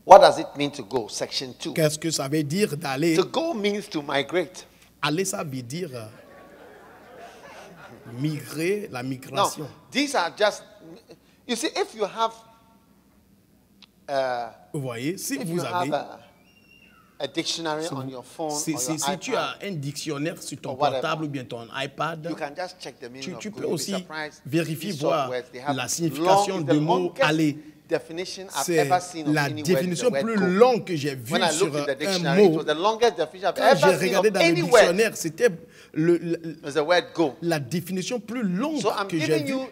What does it mean to go? Section 2. Qu'est-ce que ça veut dire d'aller? To go means to migrate. Aller, ça veut dire migrer, la Now, migration. these are just, you see, if you have, Vous voyez, si if vous you avez, have a dictionary on your phone si or your si tu as iPad, un dictionnaire sur ton or whatever, portable ou bien ton iPad, you can just check the meaning tu of peux go. You'll be aussi surprised. vérifier, These voir softwares, they have la signification long, du the mot longest aller. definition I've C'est ever seen of la any word is définition the word plus go. longue que j'ai vue When I sur looked at the un dictionary, it mot. was the longest definition I've Quand j'ai ever seen regardé of dans le any word. dictionnaire, c'était It was the word go. la définition plus longue So I'm que j'ai giving vue. you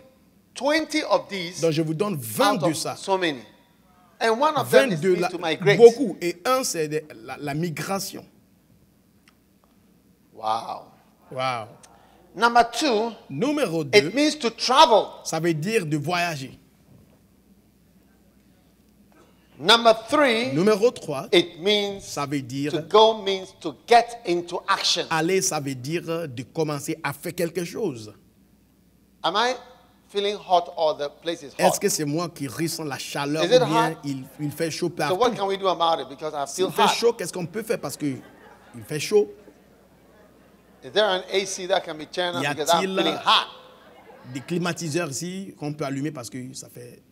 20 of these Donc je vous donne 20 out de of ça. so many. And one of them 20 is de means to migrate. beaucoup. Et un, c'est la migration. Wow. Wow. Number 2, Numéro 2, it means to travel. ça veut dire de voyager. Number 3, Numéro 3, it means ça veut dire to go means to get into action. aller, ça veut dire de commencer à faire quelque chose. Am I feeling hot or the place is Est-ce hot? que c'est moi qui ressens la chaleur Is ou it bien hot? il fait chaud So partout? what can we do about it? Because I S'il feel fait hot. chaud, qu'est-ce qu'on peut faire parce que il fait chaud? Is there an AC that can be turned on Y because I'm a-t-il feeling hot? des climatiseurs ici qu'on peut allumer parce que ça fait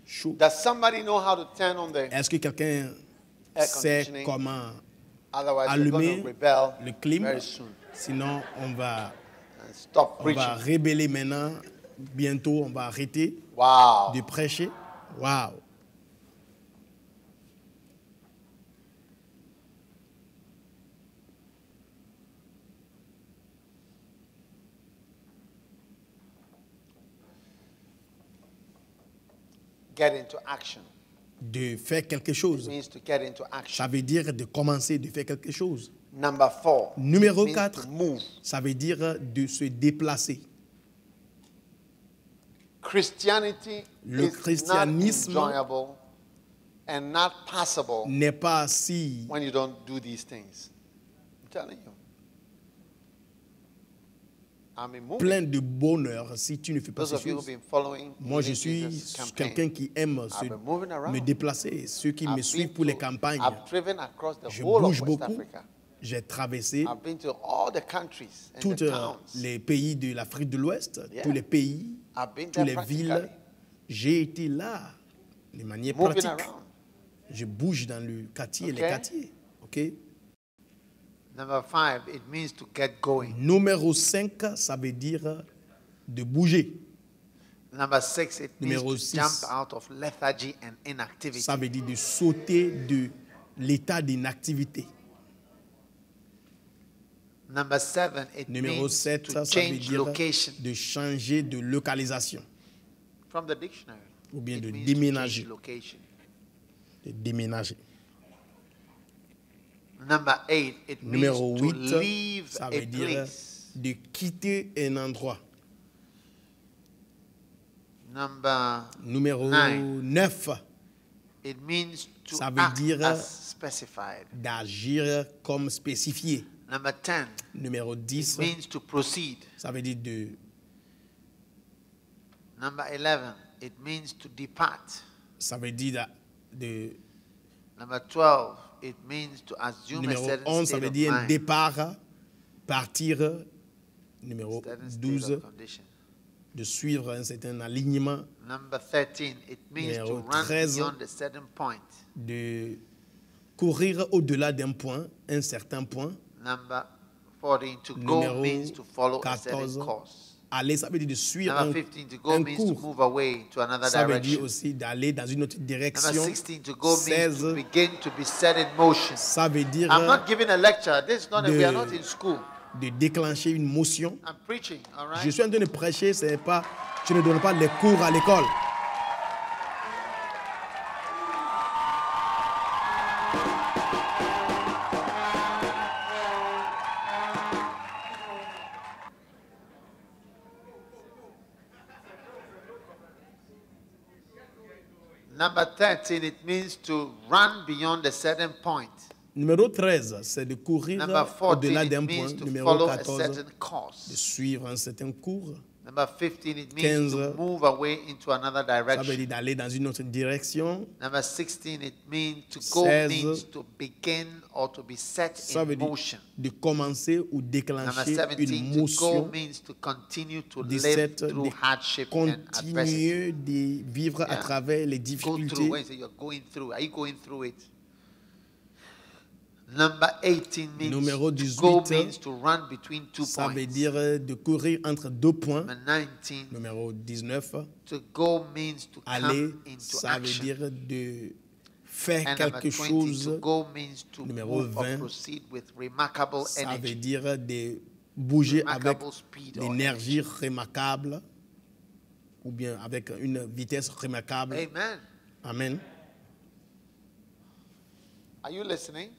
chaud. Does somebody know how to turn on the Est-ce que quelqu'un air sait conditioning? comment Otherwise, we're allumer going to rebel le clim? very soon Sinon, on va and stop preaching. rébeller maintenant. Bientôt, on va arrêter Wow. de prêcher. Waouh! Get into action. De faire quelque It chose. means to get into action. Ça veut dire de commencer, de faire quelque chose. Number 4. Numéro means 4, to move. ça veut dire de se déplacer. Christianity Le is christianisme not enjoyable and not passable N'est pas si when you don't do these things. I'm telling you. I mean, moving. plein de bonheur si tu ne fais pas Those ces of you who've choses. been following Moi, je Healing suis Jesus campaign, quelqu'un qui aime I've been moving around. me déplacer. Ceux qui me I've suivent been pour les to- campagnes, I've driven across the je whole of bouge West beaucoup. Africa. J'ai traversé I've been to all the countries and tous the towns. les pays de l'Afrique de l'Ouest, Yeah. tous les pays, I've been toutes there les villes. practically. J'ai été là de manière Moving pratique. around. Je bouge dans le quartier, les Okay. quartiers. OK? Number 5, it means to get going. Numéro 5, ça veut dire de bouger. Number 6, it means Numéro to 6. jump out of lethargy and inactivity. Ça veut dire de sauter de l'état d'inactivité. Number 7, it Numéro means 7, to ça veut change dire location. de changer de localisation, From the dictionary. ou bien It de means to déménager. change location. De déménager. Number 8, it means Numéro to 8, leave ça a veut dire place. de quitter un endroit. Number Numéro 9, 9, it means to ça veut act dire as specified. d'agir comme spécifié. Number 10, Numéro it 10, means to proceed. ça veut dire de Number 11, it means to depart. ça veut dire de Number 12, it means to assume a numéro certain 11, ça state veut of dire un mind, départ, partir. Numéro certain state 12, of condition. de suivre un certain alignement, Number 13, it means to Numéro run 13, beyond a certain point. de courir au-delà d'un point, un certain point. Number 14, to go Numéro means to follow a 14, certain course. aller, ça veut dire de suivre Number 15, to go un means to cours. move away to another Ça veut dire direction. aussi d'aller dans une autre Number direction. 16, to go means 16, to begin to be set in motion. ça veut dire I'm not giving a lecture. This is not de- we are not in school. de déclencher une motion. I'm preaching, all Je right? suis en train de prêcher, c'est pas, je ne donne pas les cours à l'école. Number 13, it means to run beyond a certain point. Numéro 13, c'est de courir Number 14, au-delà it d'un means point. to Numéro follow a 14, certain de course. suivre un certain cours. Number 15, it means 15, to move away into another Ça veut direction. dire d'aller dans une autre direction. Number 16, it means to go 16, means to begin or to be set Ça in veut dire motion. de commencer ou Number déclencher 17, une to go motion. means to continue to live 17, through de hardship and adversity. continuer de vivre à Yeah. travers les Go through. difficultés. When you say you're going through, are you going through it? Number 18 means Numéro to go 18, means to run between 2 Ça veut points. dire de courir entre 2 points. Number 19, Numéro 19, to go means to aller, come into ça veut action. dire de faire And number quelque 20, chose. to go means to Numéro move or 20, proceed with remarkable Ça veut energy. dire de bouger avec Remarkable speed or l'énergie remarquable ou bien avec une vitesse remarquable. Amen. Amen. Are you listening?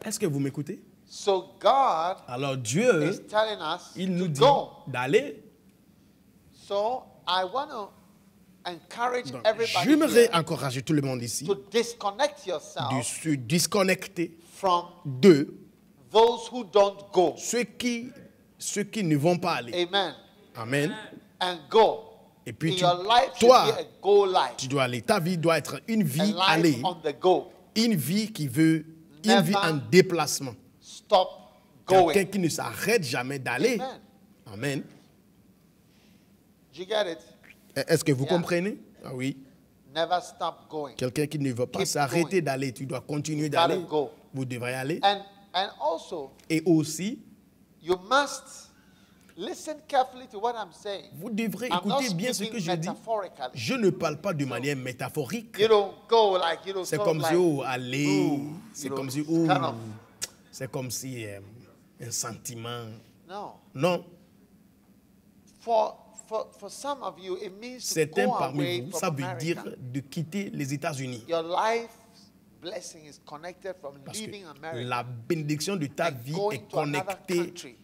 Est-ce que vous m'écoutez? So God Alors Dieu, is telling us il nous to dit go. d'aller. So I want to encourage Donc, everybody j'aimerais here encourager tout le monde ici to disconnect de yourself se disconnecter from de those who don't go. ceux qui ne vont pas aller. Amen. Amen. And go. Et puis In your life should toi, be a go life. tu dois aller. Ta vie doit être une A vie life aller, on the go. une vie qui veut, une Never vie en déplacement. Stop Quelqu'un going. qui ne s'arrête jamais d'aller. Amen. Amen. Did you get it? Est-ce que vous Yeah. comprenez? Ah oui. Never stop going. Quelqu'un qui ne veut pas Keep s'arrêter going. d'aller, tu dois continuer gotta d'aller. go. Vous devrez aller. And also, Et aussi, you must listen carefully to what I'm saying. vous devrez I'm not écouter bien ce speaking que je dis. metaphorically. Je ne parle pas de manière métaphorique. You don't go like, you don't C'est sort comme of si, like, oh, aller. ooh, C'est you know, comme si, it's oh. kind of- C'est comme si un sentiment. No. Non. For some of you, it means to Certains go parmi away vous, from ça veut America. dire de quitter les États-Unis. Your life blessing is connected from Parce leaving que America la bénédiction de ta and vie going est to another connectée country.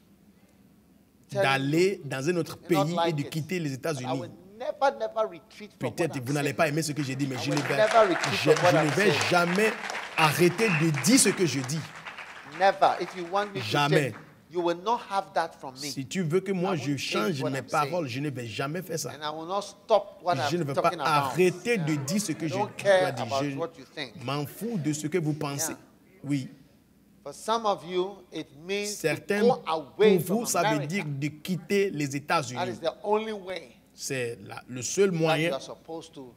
Telling d'aller dans un autre you not pays et like de it, quitter les but I États-Unis. will never retreat from what Peut-être I'm vous n'allez saying. pas aimer ce que j'ai dit, mais I je ne will vais, never retreat je from what ne I'm vais saying. jamais arrêter de dire ce que je dis. Never. If you want me to Jamais. change, you will not have that from me. Si tu veux que moi I je won't change change what mes I'm paroles, saying. je ne vais jamais faire ça. And I will not stop what Je ne I'm vais pas talking about. arrêter de dire ce que I je don't dois care dire. about what you think. Je m'en fous de ce que vous pensez. Yeah. Oui. For some of you, it means Certains, to go away pour vous, from ça veut America. dire de quitter les That États-Unis. is the only way C'est le seul that you moyen are supposed to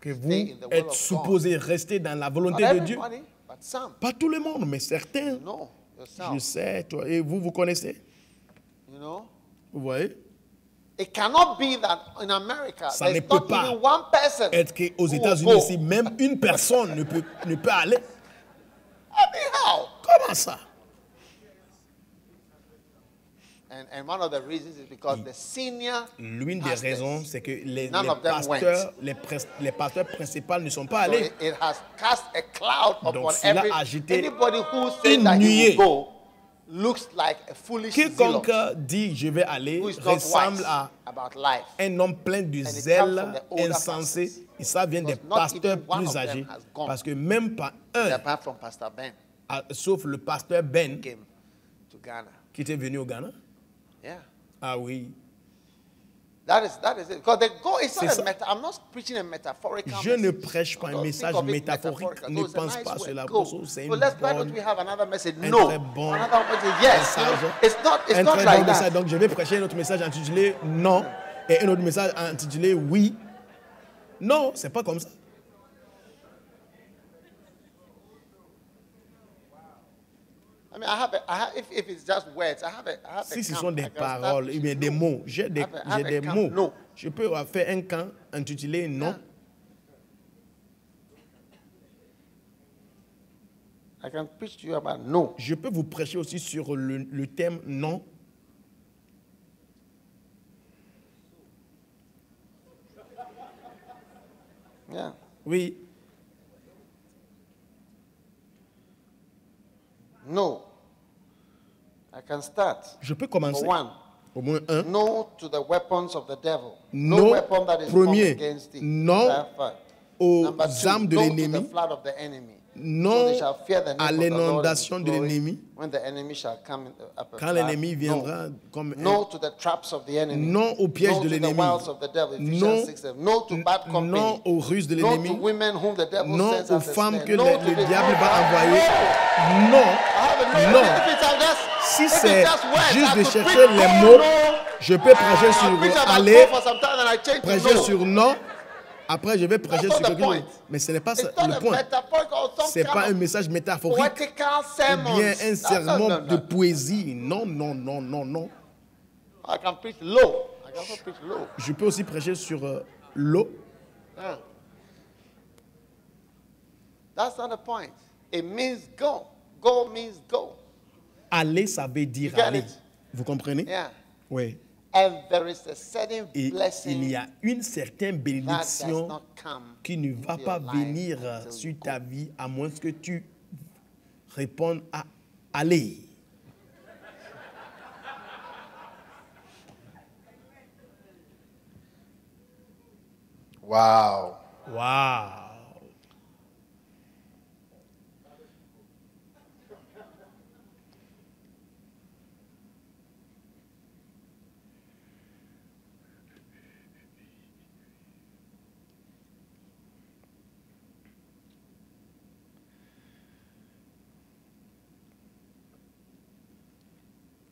que vous stay in the will êtes of supposé rester dans la God. volonté Not de Dieu. everybody, but some. Pas tout le monde, mais certains. No, Je yourself. sais, toi, et vous, vous connaissez. You know? Vous voyez? It cannot be that in America, Ça ne there's peut not pas even one person Être qu'aux who will États-Unis, go. si même une personne ne peut aller, I mean, how? comment ça? And one of the reasons is because the senior L'une des pastors, raisons, c'est que les none of them pasteurs, les pasteurs principaux ne sont pas so allés. it has cast a cloud Donc, upon cela every a agité anybody who says une that he nuée. will go looks like a foolish Quiconque zealot dit je vais aller who is not ressemble wise à about life. un homme plein de it comes zèle from the older insensé. pastors. Et ça vient des Because not pasteurs even one plus of them âgés. has gone. Parce que même pas un, Apart from Pastor Ben sauf le pasteur Ben, came to Ghana. qui était venu au Ghana. Yeah. Ah oui. That is it. Because the goal is C'est not ça. I'm not preaching a metaphorical Je ne message. prêche pas un Don't message think of it métaphorique. metaphorical. Ne No, it's a pense nice pas word. cela. Go. C'est So une let's, why don't bonne, we have another message? un No. très bon Another message? Yes. You know, message. it's Un not très like bon message. that. Donc je vais prêcher un autre message intitulé non et un autre message intitulé oui. Non, c'est pas comme ça. I mean, if it's just words, I have a Si ce camp. sont I des can start paroles, eh bien des no. mots, j'ai des, Have a j'ai des camp. mots. No. Je peux faire un camp intitulé non. I can preach to you about no. Je peux vous prêcher aussi sur le thème non. Yeah. Oui. No. I can start. Je peux For commencer. one, Au moins un. no to the weapons of the devil. No, No weapon that is formed premier. against thee. No Therefore. aux Number two, armes de no to the l'ennemi. flood of the enemy. non they shall fear the à name of the Lord in l'inondation his de glory, l'ennemi, when the enemy shall come up a quand flood. l'ennemi viendra comme No to the traps of the enemy. non au piège No de to the l'ennemi, wiles of the devil. Ephesians non, 6:7. No to bad company. non aux ruses de No to l'ennemi, women whom the devil non sends aux as a femmes snare. que No le to this. diable No, va no. envoyer. I Non, have a non. If it's just, Si if c'est it's just words, juste I de could chercher preach les go, mots, no. je peux prêcher I sur preach about aller, go for some time and I change to prêcher no. sur non. Après, je vais prêcher That's sur not the quelque chose. point. Mais ce n'est pas ça It's not le a point. metaphoric or some Ce n'est pas un kind of message métaphorique poetical ou sermon. bien un sermon No. de poésie. Non, non, non, non, non. I can preach low. I can also preach low. Je peux aussi prêcher sur l'eau. Yeah. That's not the point. It means go. Go means go. Aller, ça veut dire You get aller. it? Vous comprenez? Yeah. Oui. And there is a certain Et il blessing y a une certaine that does bénédiction not come qui ne va into pas your life venir until sur you ta go. vie à moins que tu répondes à aller. Wow. Wow.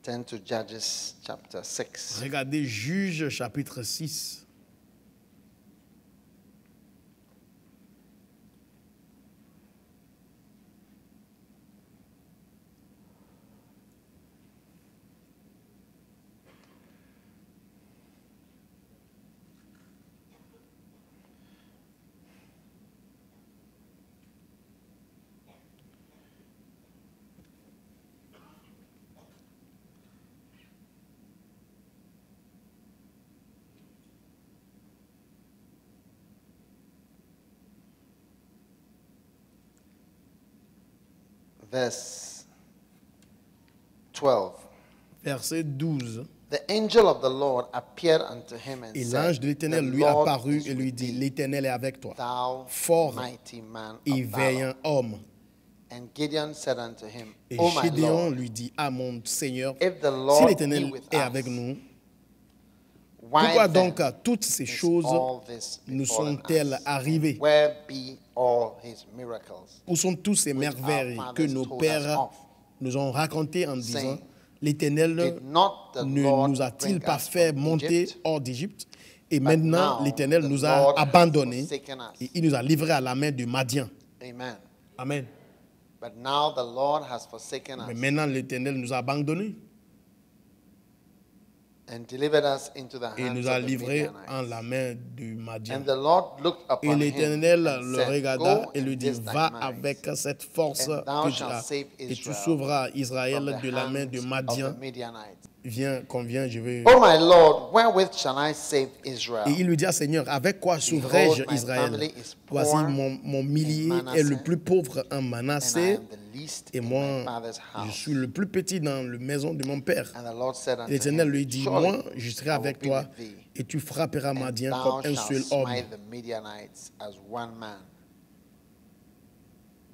Turn to Judges chapter 6. Regardez Juge chapitre 6. Verse 12. Verset 12. The angel of the Lord appeared unto him and Et said, l'ange de l'Éternel "The lui Lord apparut is et lui with dit, thee, l'Éternel est avec toi, thou fort mighty man et of valor." vaillant homme. And Gideon said unto him, Et O my Gédéon Lord, lui dit, ah mon Seigneur, if the si Lord l'Éternel be with est us, avec nous, why pourquoi then donc toutes ces is choses all this nous befallen sont-elles us? arrivées? Where be all his miracles? Où sont tous ces merveilles our que fathers nos told us pères of, nous ont racontées en disant, saying, l'Éternel Did not the ne Lord nous a-t-il bring pas us fait from monter Egypt? hors d'Égypte? Et But maintenant, now l'Éternel the nous a Lord has abandonnés forsaken us. et il nous a livrés à la main de Madian. Amen. Amen. But now the Lord has forsaken Mais us maintenant, l'Éternel nous a abandonnés and delivered us into the et hands nous a of the livrés en Midianites. la main de Madian. And the Lord looked Et upon him l'Éternel and le said, regarda Go et lui in dit, this thy va might, avec cette force and thou que tu shalt as save et tu Israel sauveras from Israël the de la main hands de of the Madian. Midianites. Viens, conviens, je vais... Oh my Lord, wherewith shall I save Israel? Et il lui dit, Seigneur, avec quoi sauverai-je Behold, my Israël? family is Voici, poor mon millier in est le Manasseh, plus pauvre en and I Manassé, am the least et in my moi, father's je house. suis le plus petit dans la maison de mon père. And the Lord said unto L'Éternel him, lui dit, Surely moi, je serai I will avec be toi, with thee, et tu frapperas and Madian thou comme un shalt seul homme. smite the Midianites as one man.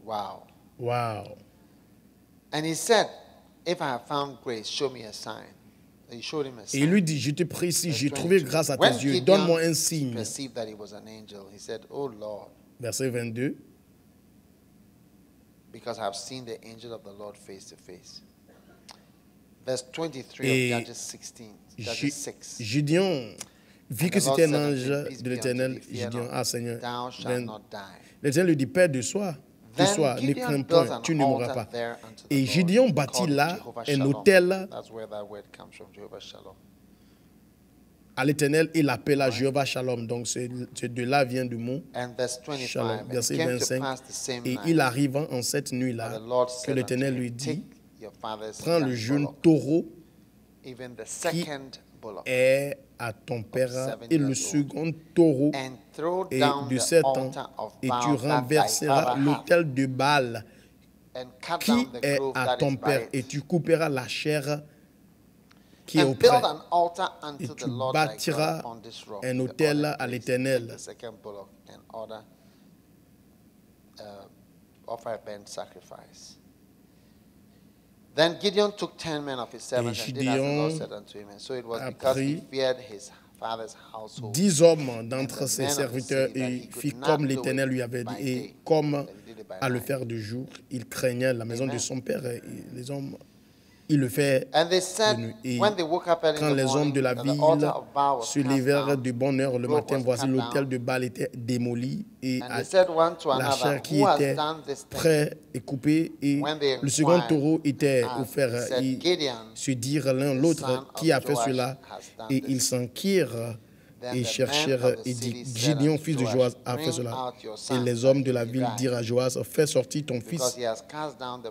Wow. Wow. And he said, If I have found grace, show me a sign. He showed him a Et sign. il lui dit, je te prie, si j'ai Verse trouvé 22. grâce à When tes yeux, Gideon donne-moi un signe. perceived that he was an angel, he said, Oh Lord, Verset 22. because I have seen the angel of the Lord face to face. Verse 23 Et of Judges 16, Judges 6. Gédéon vit And que the Lord c'était un said unto ange him, Peace de be unto l'Éternel. thee, fear Gédéon, not, ah Seigneur, thou shalt not die. l'Éternel lui dit, Père de soi, Then ne Gideon crains built point, an tu ne mourras altar pas. there unto the Et Lord, Gédéon bâtit called là Jehovah un Shalom. autel That's where that word comes from, Jehovah Shalom. à l'Éternel et l'appela Jéhovah Shalom. Donc, de là vient du mot And verse Shalom. 25, and it Verset came to 25. pass the same Et night il arriva en cette that nuit-là the Lord que said unto l'Éternel him, lui Take dit, your father's prends le young jeune bullock, taureau even the second bullock, est à ton père 7 et le years old, second taureau and throw est down de the 7 ans, altar of et tu Baal that thy renverseras father hath, l'autel de Baal and cut qui down the est grove à that ton is by père, et it, tu couperas la chair qui est and auprès, build an altar et unto tu the Lord thy God bâtiras upon this rock. un the autel ordered à place. l'Éternel. Take the second bullock and order offer a burnt sacrifice. Then Gideon took 10 men of his servants and did as the Lord said unto him. And so it was because he feared his father's household. 10 hommes d'entre ses serviteurs et fit comme l'Éternel lui avait dit, et comme à le faire de jour, il craignait la maison de son père. Et les hommes, il le fait de nuit. Et quand les hommes de la ville se levèrent de bonne heure le matin, voici l'autel de Baal était démoli et la chair qui était prête et coupée et le second taureau était offert. Ils se dirent l'un l'autre qui a fait cela et ils s'enquirent et cherchèrent et dit, Gideon, fils de Joas, a fait cela. Et les hommes de la ville dirent à Joas, fais sortir ton fils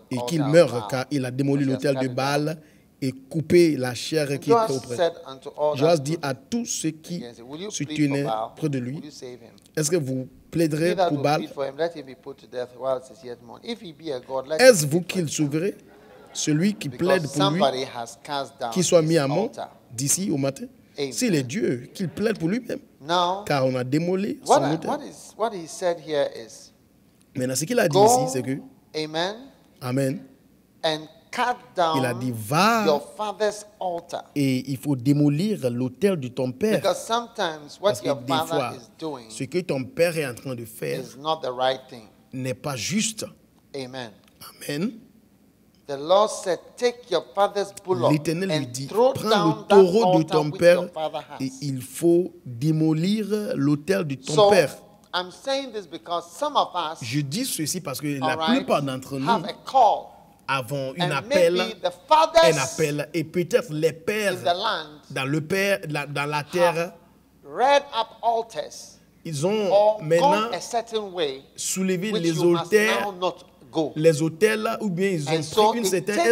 et qu'il meure, car il a démoli l'autel de Baal et coupé la chair qui était auprès. Joas dit à tous ceux qui se tenaient près de lui, est-ce que vous plaiderez pour Baal? Est-ce vous qu'il sauverait? Celui qui plaide pour lui, qu'il soit mis à mort d'ici au matin? S'il est Dieu, qu'il plaide pour lui-même. Car on a démoli son autel. Maintenant, ce qu'il a dit ici, c'est que Amen. Il a dit, va et il faut démolir l'autel de ton père. Parce que des fois, ce que ton père est en train de faire n'est pas juste. Amen. L'Éternel lui dit, prends le taureau de ton père et il faut démolir l'autel de ton père. Je dis ceci parce que la plupart d'entre nous avons un appel et peut-être les pères dans la terre, ils ont maintenant soulevé les autels, ou bien ils ont pris un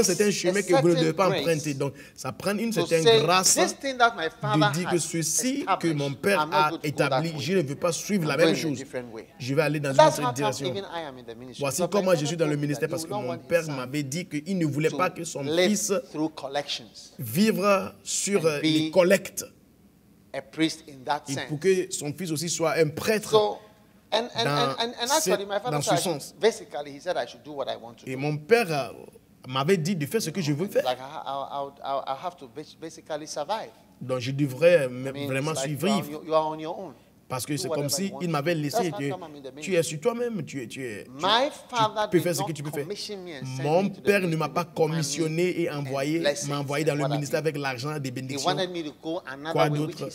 certain chemin que vous ne devez pas emprunter. Donc, ça prend une certaine grâce de dire que ceci que mon père a établi, je ne veux pas suivre la même chose. Je vais aller dans une autre direction. Voici comment je suis dans le ministère, parce que mon père m'avait dit qu'il ne voulait pas que son fils vive sur les collectes. Pour que son fils aussi soit un prêtre. Dans ce sens. Et mon père m'avait dit de faire ce que je veux faire. Donc je devrais vraiment survivre. Parce que c'est comme si il m'avait laissé que tu es sur toi-même, tu peux faire ce que tu peux faire. Mon père ne m'a pas commissionné et m'a envoyé dans le ministère avec l'argent des bénédictions. Quoi d'autre?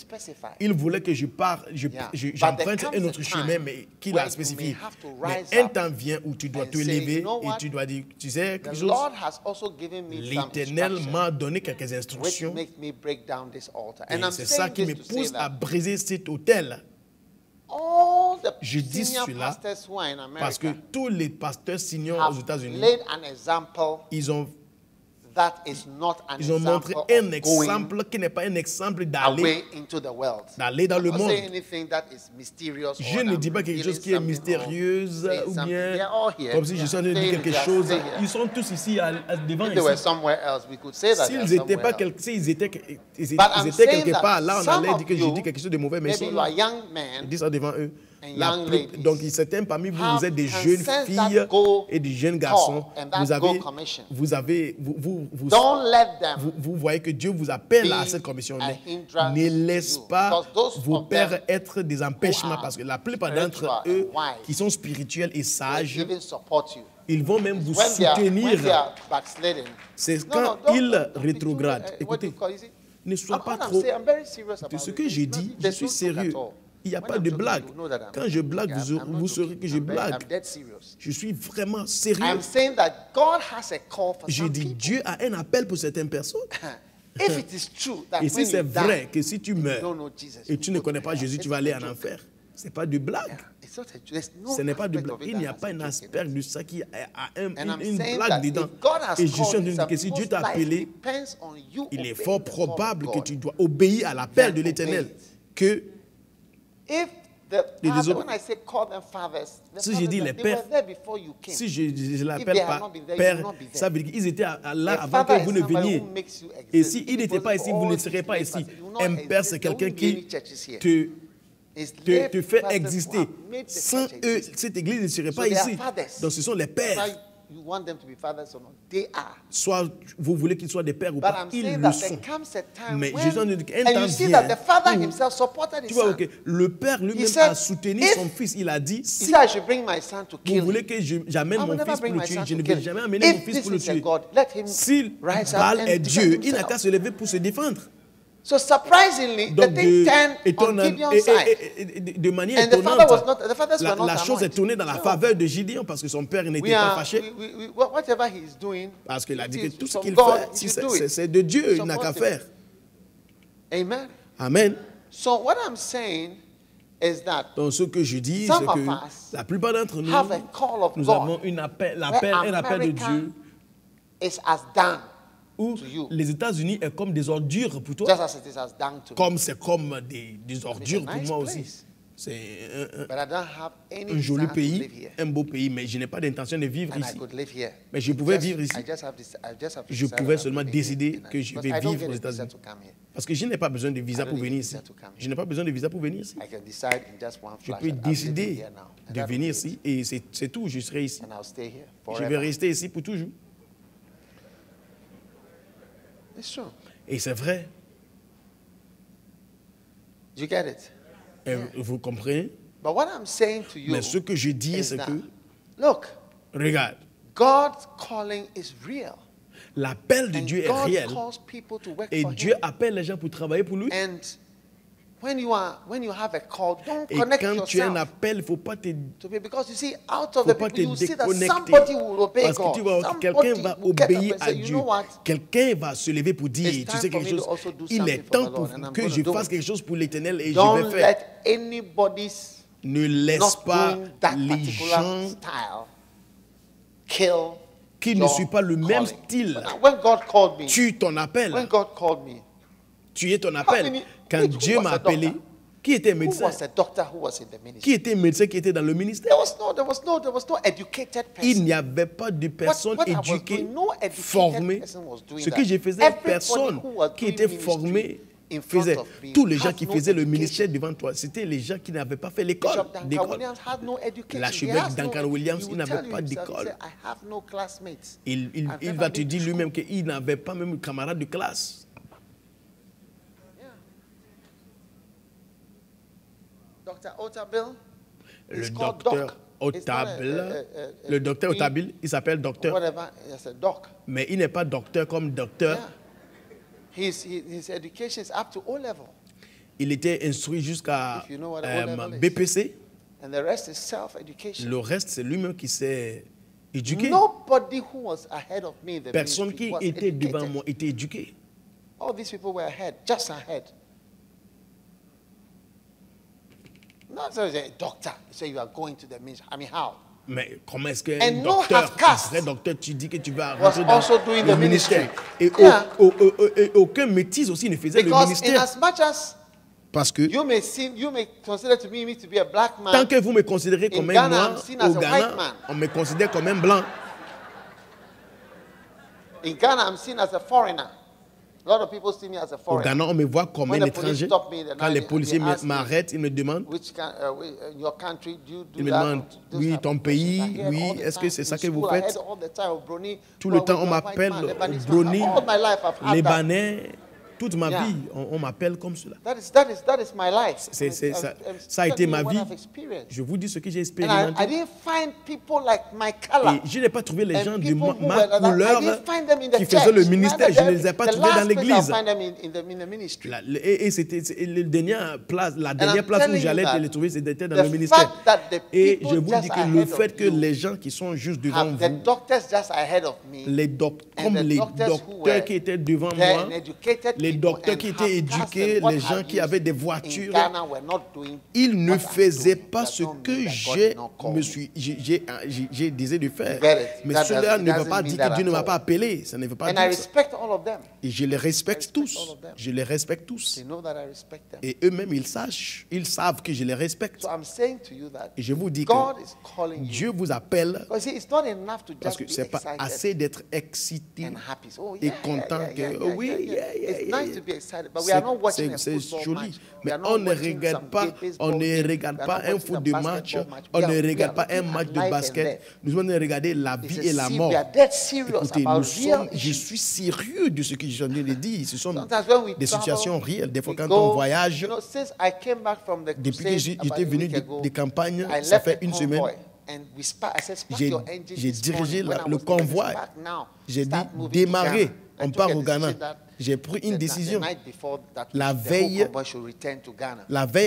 Il voulait que j'emprunte un autre chemin, mais qu'il a spécifié. Mais un temps vient où tu dois te lever et tu dois dire, tu sais quelque chose? L'Éternel m'a donné quelques instructions. Et c'est ça qui me pousse à briser cet autel. Je dis cela parce que tous les pasteurs seniors aux États-Unis, ils ont montré un exemple qui n'est pas un exemple d'aller dans le monde. Je ne dis pas quelque chose qui est mystérieux ou bien comme si je suis en train de dire quelque chose. Ils sont tous ici devant ici. S'ils étaient quelque part, là on allait dire que je dis quelque chose de mauvais, mais ils disent ça devant eux. Donc, certains parmi vous, vous êtes des jeunes filles et des jeunes garçons. Vous voyez que Dieu vous appelle à cette commission. Ne laisse pas vos pères être des empêchements, parce que la plupart d'entre eux qui sont spirituels et sages, ils vont même vous soutenir. C'est quand ils rétrogradent. Écoutez, ne sois pas trop... De ce que j'ai dit, je suis sérieux. Il n'y a pas de blague. Quand je blague, vous saurez que je blague. Je suis vraiment sérieux. Je dis, Dieu a un appel pour certaines personnes. Et si c'est vrai que si tu meurs et tu ne connais pas Jésus, tu vas aller en enfer. Ce n'est pas de blague. Ce n'est pas de blague. Il n'y a pas un aspect de ça qui a une blague dedans. Et je suis en train de dire que si Dieu t'a appelé, il est fort probable que tu dois obéir à l'appel de l'Éternel. Que si je dis les pères, si je l'appelle pas père, ça veut dire qu'ils étaient là avant que vous ne veniez. Et s'ils n'étaient pas ici, vous ne serez pas ici. Un père, c'est quelqu'un qui te te fait exister. Sans eux, cette église ne serait pas ici. Donc ce sont les pères. Soit vous voulez qu'ils soient des pères ou pas, ils le sont. Mais Jésus nous dit qu'un temps vient où, tu vois, okay, le père lui-même a soutenu son fils. Il a dit, si vous voulez que j'amène mon fils pour le tuer, je ne vais jamais amener mon fils pour le tuer. Si Baal est Dieu, il n'a qu'à se lever pour se défendre. So surprisingly, the thing turned on Gideon's side. De manière étonnante, la chose est tournée dans la faveur de Gideon parce que son père n'était pas fâché. Whatever he's doing, parce qu'il a dit que tout ce qu'il fait, c'est de Dieu, il n'a qu'à faire. Amen. Amen. So what I'm saying is that donc ce que je dis, c'est que la plupart d'entre nous, nous avons un appel de Dieu. Is as done. Où les États-Unis est comme des ordures pour toi, comme c'est comme des ordures pour moi aussi. C'est un joli pays, un beau pays, mais je n'ai pas d'intention de vivre ici. Mais je pouvais vivre ici. Je pouvais seulement décider que je vais vivre aux États-Unis. Parce que je n'ai pas besoin de visa pour venir ici. Je n'ai pas besoin de visa pour venir ici. Je peux décider de venir ici et c'est tout, je serai ici. Je vais rester ici pour toujours. Et c'est vrai. You get it? Et vous comprenez? But what I'm saying to you, mais ce que je dis, c'est que, look, regarde, God's calling is real. L'appel de Dieu est réel. Et Dieu appelle les gens pour travailler pour lui. And when you have a call, don't et connect quand yourself. Tu as un appel, il ne faut pas te because you see, out of the people, you see that déconnecter. somebody will obey Parce que God. tu vois, quelqu'un va obéir à Dieu. Quelqu'un va se lever pour dire, tu sais quelque chose, il est temps pour que je fasse quelque chose pour l'Éternel et je vais faire. Ne laisse pas les gens qui ne suivent pas le même style. Tu ton appel. Tu es ton appel. Quand Dieu m'a appelé, qui était médecin? Qui était médecin qui était dans le ministère? Il n'y avait pas de personne éduquée, formée. Ce que je faisais, personne qui était formée faisait. Tous les gens qui faisaient le ministère devant toi, c'était les gens qui n'avaient pas fait l'école. L'archevêque Duncan Williams, il n'avait pas d'école. Il va te dire lui-même qu'il n'avait pas même camarade de classe. Le docteur Otabil, le docteur Otabil, il s'appelle docteur, mais il n'est pas docteur comme docteur. His education is up to O level. Il était instruit jusqu'à BPC. And the rest is self-education. Le reste, c'est lui-même qui s'est éduqué. Nobody who was ahead of me, personne qui était devant moi était éduqué. All these people were ahead, just ahead. Not so a doctor. So you are going to the ministry. I mean, how? Mais comment est-ce qu'un docteur, un vrai docteur, tu dis que tu vas rentrer dans le ministère? Et aucun métis aussi ne faisait le ministère. Parce que tant que vous me considérez comme un noir au Ghana, on me considère comme un blanc. In Ghana, I'm seen as a foreigner. A lot of people see me as a foreigner. Au Ghana, on me voit comme un étranger. Quand les policiers m'arrêtent, ils me demandent, oui, ton pays, oui, est-ce que c'est ça que vous faites? Tout le temps, on m'appelle Brony, Libanais. Toute ma vie, on m'appelle comme cela. Ça a été ma vie. Je vous dis ce que j'ai expérimenté. Et je n'ai pas trouvé les gens de ma couleur qui faisaient le ministère. Je ne les ai pas trouvés dans l'église. Et c'était la dernière place où j'allais les trouver, c'était dans le ministère. Et je vous dis que le fait que les gens qui sont juste devant vous, comme les docteurs qui étaient devant moi, les docteurs qui étaient éduqués, les gens qui avaient des voitures, ils ne faisaient pas ce que j'ai désiré de faire. Mais cela ne veut pas dire que Dieu ne m'a pas appelé. Ça ne veut pas dire ça. Et je les respecte tous. Je les respecte tous. Et eux-mêmes, ils savent que je les respecte. Et je vous dis que Dieu vous appelle parce que ce n'est pas assez d'être excité et content que oui, c'est joli. Mais on ne regarde pas un foot de match, on ne regarde pas un match de basket. Nous allons regarder la vie et la mort. Écoutez, je suis sérieux de ce que je viens de dire. Ce sont des situations réelles. Des fois, quand on voyage, depuis que j'étais venu des campagnes, ça fait une semaine, j'ai dirigé le convoi. J'ai dit, démarrer, on part au Ghana. J'ai pris une décision. La veille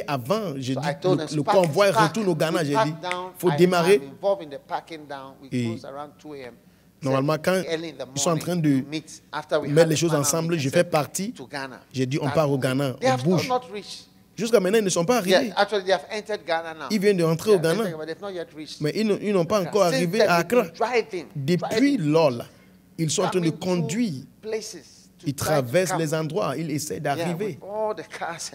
avant, j'ai dit, le convoi retourne au Ghana. J'ai dit, il faut démarrer. Et normalement, quand ils sont en train de mettre les choses ensemble, je fais partie. J'ai dit, on part au Ghana, on bouge. Jusqu'à maintenant, ils ne sont pas arrivés. Ils viennent de rentrer au Ghana. Mais ils n'ont pas encore arrivé à Accra. Depuis lors, ils sont en train de conduire. Ils traversent les endroits, ils essaient d'arriver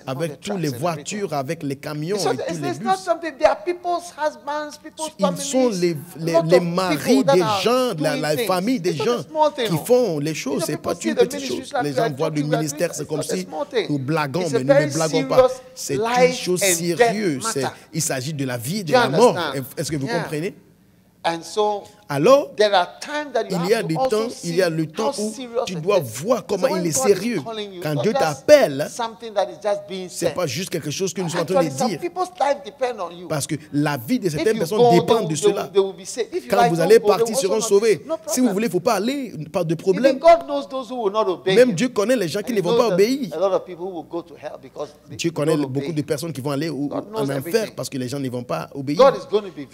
avec toutes les voitures, avec les camions et tous les bus. Ils sont les maris des gens, la famille des gens qui font les choses. Ce n'est pas une petite chose. Les gens voient le ministère, c'est comme si nous blaguons, mais nous ne blaguons pas. C'est une chose sérieuse. Il s'agit de la vie et de la mort. Est-ce que vous comprenez? Alors, il y a des temps, il y a le temps où tu dois voir comment il est sérieux. Quand Dieu t'appelle, ce n'est pas juste quelque chose que nous sommes en train de dire. Parce que la vie de certaines personnes dépend de cela. Quand vous allez partir, ils seront sauvés. Si vous voulez, il ne faut pas aller, pas de problème. Même Dieu connaît les gens qui ne vont pas obéir. Dieu connaît beaucoup de personnes qui vont aller en enfer parce que les gens ne vont pas obéir.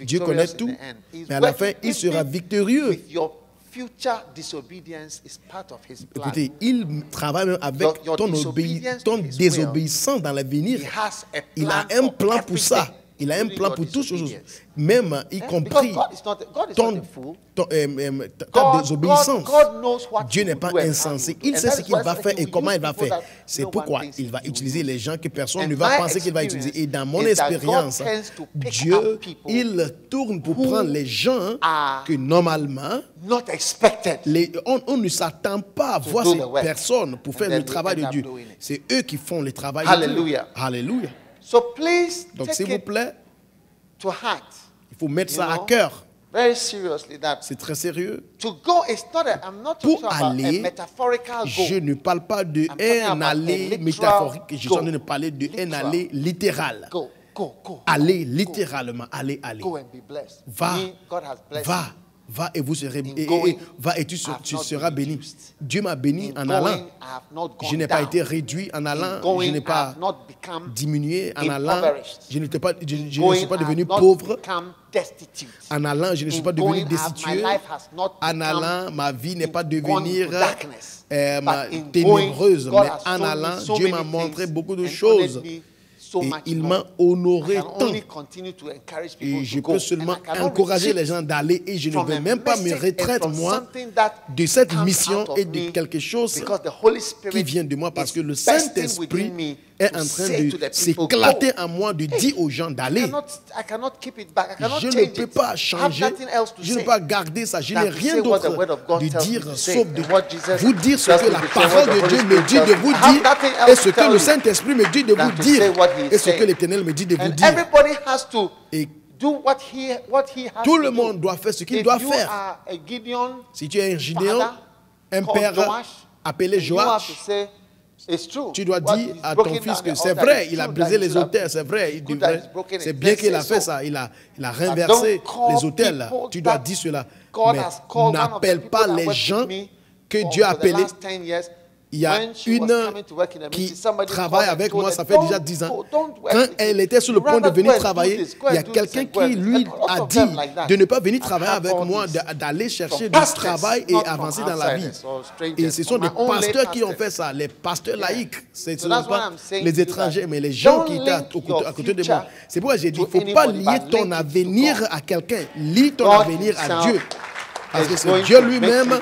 Dieu connaît tout. Mais à la fin, il sera victorieux. Écoutez, il travaille même avec ton désobéissance dans l'avenir. Il a un plan pour ça. Il a un plan pour toutes choses, même y compris ta désobéissance. Dieu n'est pas insensé. Il sait ce qu'il va faire et comment il va faire. C'est pourquoi il va utiliser les gens que personne ne va penser qu'il va utiliser. Et dans mon expérience, Dieu, il tourne pour prendre les gens que normalement, on ne s'attend pas à voir ces personnes pour faire le travail de Dieu. C'est eux qui font le travail de Dieu. Alléluia. Donc, s'il vous plaît, il faut mettre ça à cœur. C'est très sérieux. Pour aller, je ne parle pas d'un aller métaphorique, je suis en train de parler d'un aller littéral. Aller littéralement, aller. Va et vous serez va et tu seras béni. Dieu m'a béni en allant. Je n'ai pas été réduit en allant. Je n'ai pas diminué en allant. Je ne suis pas devenu pauvre. En allant, je ne suis pas devenu destitué. En allant, ma vie n'est pas devenir ténébreuse. Mais en allant, Dieu m'a montré beaucoup de choses. Et il m'a honoré tant. Et je peux seulement encourager les gens d'aller et je ne vais même pas me retraiter, moi, de cette mission et de quelque chose qui vient de moi parce que le Saint-Esprit est en train de s'éclater en moi, de dire aux gens d'aller. Je ne peux pas changer, je ne peux pas garder ça. Je n'ai rien d'autre de dire sauf de vous dire ce que la parole de Dieu me dit de vous dire et ce que le Saint-Esprit me dit de vous dire et ce que l'Éternel me dit de vous dire. Et tout le monde doit faire ce qu'il doit faire. Si tu es un Gideon, un père appelé Joach, tu dois dire à ton fils que c'est vrai, il a brisé les autels, c'est vrai, c'est bien qu'il a fait ça, il a renversé les autels. Tu dois dire cela. Mais n'appelle pas les gens que Dieu a appelés. Il y a une qui travaille avec moi, ça fait déjà 10 ans. Quand elle était sur le point de venir travailler, il y a quelqu'un qui lui a dit de ne pas venir travailler avec moi, d'aller chercher du travail et avancer dans la vie. Et ce sont des pasteurs qui ont fait ça, les pasteurs laïcs. Ce ne sont pas les étrangers, mais les gens qui étaient à côté de moi. C'est pourquoi j'ai dit, il ne faut pas lier ton avenir à quelqu'un, lie ton avenir à Dieu. Parce que c'est Dieu lui-même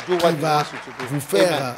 qui va vous faire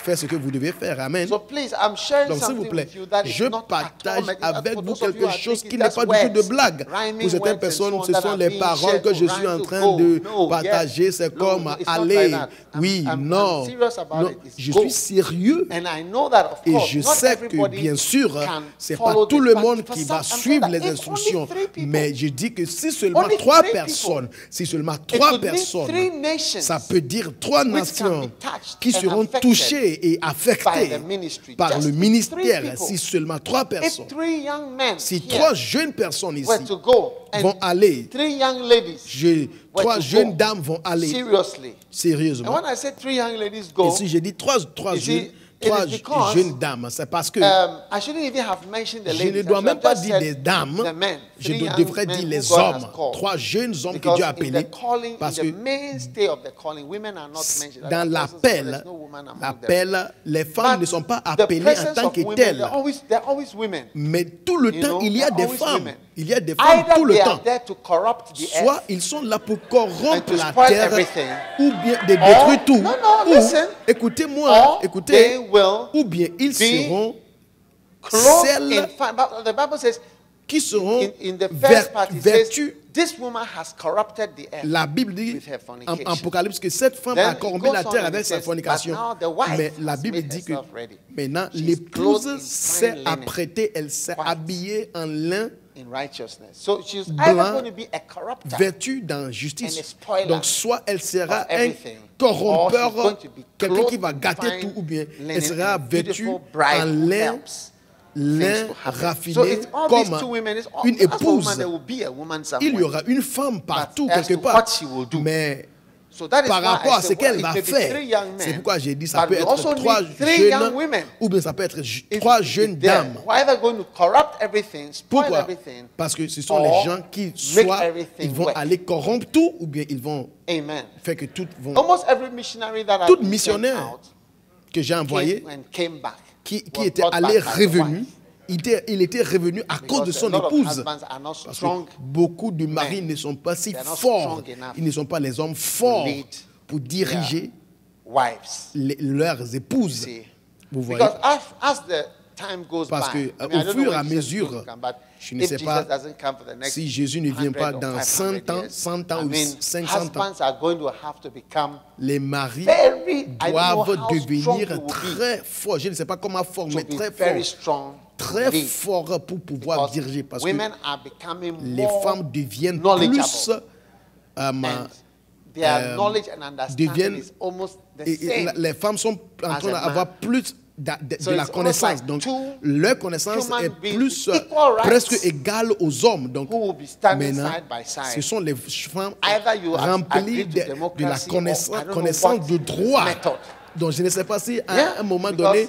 faire ce que vous devez faire. Amen. So please, I'm sharing Donc, s'il vous something plaît, with you that is je not at partage all avec for vous those of you quelque who are chose thinking qui n'est that's pas du tout de words, blague. rhyming Pour certaines words and so personnes, on ce that sont are les being paroles shared que to je suis rhyme en to train go. de No, partager. yes. C'est No, comme it's not aller. like that. Oui, I'm non. serious about Non, it. It's je go. suis sérieux. And I know that, of Et course, je not sais que, everybody bien sûr, can ce n'est pas follow tout this, le but monde for qui some, va I'm saying suivre that les if only instructions. 3 people, Mais je dis que si seulement only 3 3 personnes, si seulement it 3 could mean 3 personnes, nations ça peut dire 3 which can nations be touched qui and seront affected touchées et by affectées the ministry. par Just le if 3 ministère. people, Si seulement 3 if personnes, 3 young men si here 3 jeunes personnes ici were to go and vont aller, 3 young ladies were 3 to jeunes go, dames vont aller seriously. And sérieusement. when I say 3 young ladies go, Et si je dis 3 you see, it is because, jeunes dames, c'est parce que I shouldn't even have mentioned the je ladies. ne dois I should même have pas just dire said des dames, the men, je 3 young devrais men dire who les God has hommes. called. 3 jeunes hommes que Because Dieu a in the appelés. calling, Parce in que the mainstay of the calling, women are not mentioned. dans l'appel, les femmes But ne sont pas the appelées en presence tant of que women, telles. they're always women. Mais tout le You temps, know, il y a they're des always femmes. women. Il y a des femmes tout Either le they temps. are there to corrupt the Soit earth, ils sont là pour and corrompre to la spoil terre, everything. ou bien de détruire tout. No, no, Ou, listen. écoutez-moi, Or écoutez, they will ou bien ils seront clothed celles in fine. But the Bible says, qui seront in the first part, it says, vertus. this woman has corrupted the earth. La Bible dit with her en fornication. Apocalypse que cette femme Then a it corrompu goes la on terre and avec it sa says, fornication. but now the wife Mais la has Bible made dit que herself ready. maintenant She's l'épouse clothed in s'est fine linen, apprêtée, elle s'est white, habillée en lin in righteousness. So she's either blanc, going to be a corrupter, vêtue dans and a justice. spoiler Donc soit elle sera of un everything, corrompeur, or she's going to be quelqu'un qui clothed va in gâter fine tout, ou bien linen elle sera and vêtue beautiful bride en who lin helps lin things to happen. So raffiné it's all these comme two women. It's all, une as for épouse. woman, there will be a woman Il somewhere. y aura une femme partout, But as quelque to part. what she will do. Mais So that is par why rapport I à ce said, qu'elle well, va it may be faire, 3 young c'est men, pourquoi j'ai dit ça but peut we être also 3 need 3 young jeunes, women. ou bien ça peut être If 3 it's jeunes there, dames. we're either going to corrupt everything, spoil Pourquoi? everything, Parce que ce sont or les gens qui, make soit everything ils vont work. aller corrompre tout, ou bien ils vont Amen. faire que tout vont. Almost every missionary that Tout I've sent missionnaire out que j'ai envoyé, came back. qui was était brought allé, back by the revenu, wife. il était revenu à cause de Because son a lot of épouse. husbands are not Parce que strong beaucoup de maris men. ne sont pas si They are not forts. strong enough Ils ne sont pas les hommes forts lead pour diriger wives. leurs épouses. See? Vous voyez? Because as the time goes Parce by, que, I mean, I au don't fur know et à when Jesus is mesure, going to come, but je ne if sais Jesus pas doesn't come for the next si Jésus ne vient 100 pas or dans 500 100 ans, years, 100 ans I ou mean, 500 ans, husbands are going to have to become les maris very, I don't know doivent how strong devenir you will be très forts. Je ne sais pas comment fort, mais to be très very forts. strong Très lead. forts pour pouvoir Because diriger. Parce que women are becoming les more femmes deviennent knowledgeable. plus and their knowledge and understanding deviennent- is almost the et same. les femmes sont en as train a d'avoir man. plus So de la it's almost connaissance. like Donc, two leur connaissance human est beings plus with equal rights presque égale aux hommes. Donc, who will be standing maintenant, side by side. ce sont les femmes Either you remplies agree to de la democracy or connaissance, I don't know connaissance what de droit. method. Donc, je ne sais pas si à Yeah, un moment because donné,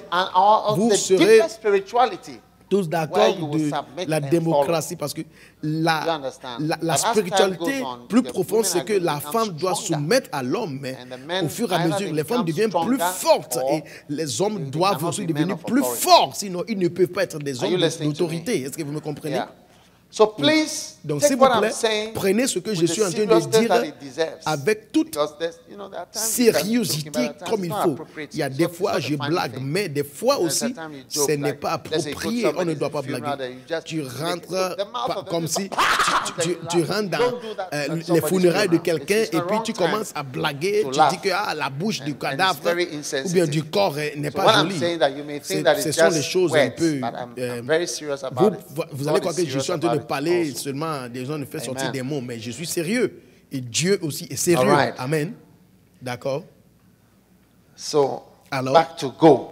vous the serez deeper spirituality tous d'accord where you will de submit la and démocratie, parce que You la understand? la But as time spiritualité goes on, plus the profonde, women c'est are que going to la become femme doit stronger. soumettre à l'homme, mais And the men au fur et à either mesure, they les femmes become deviennent plus stronger fortes or et les hommes they doivent cannot aussi be men devenir of plus authority. forts, sinon ils ne peuvent pas être des Are you hommes listening to me? d'autorité. Est-ce que vous me comprenez? Yeah. So please Donc, take s'il vous what I'm plaît, saying prenez ce que je with suis en the train de seriousness dire that it deserves. avec toute Because there's, you know, there are times you can be joking, sériosité but at times comme it's il not faut. appropriate. Il y a It's des not- fois, it's je not a funny blague, thing. mais des fois There's aussi, a time you joke, ce n'est like, pas let's say you go to approprié. On ne somebody's doit pas funeral, blaguer. then you just Tu make rentres the mouth of them comme is si then you tu laugh. rentres dans Don't do that at les somebody's funérailles de funeral. quelqu'un It's the et puis wrong tu time commences à blaguer. to Tu laugh. dis que la bouche du And it's cadavre very ou bien insensitive. du corps n'est So pas what I'm jolie. saying that you may think that Ce it's sont des just choses un words, peu. but I'm very serious about Vous, it. vous God allez is croire que je serious suis en train de about it parler also. seulement, des gens ne font sortir Amen. des mots, mais je suis sérieux. Et Dieu aussi est sérieux. All right. Amen. D'accord. So Alors, back to go.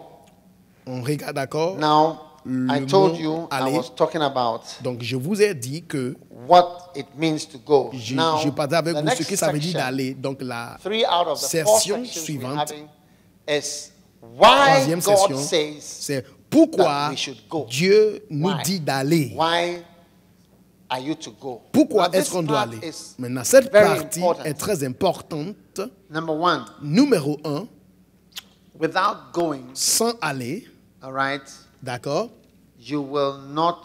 on regarde, d'accord. Now, I Le told mot you I aller. was talking about Donc, je vous ai dit que what it means to go. Now, je partage avec the vous ce next que ça veut dire section, d'aller. Donc, la 3 out of the 4 session sections we're suivante, having is why troisième God session, says c'est pourquoi that we should go. Dieu nous Why? dit d'aller. why are you to go. Pourquoi Now, this est-ce qu'on doit part aller? is Maintenant, cette very partie important. est très importante. Number 1, Numéro 1, without going, sans aller, all right, d'accord, you will not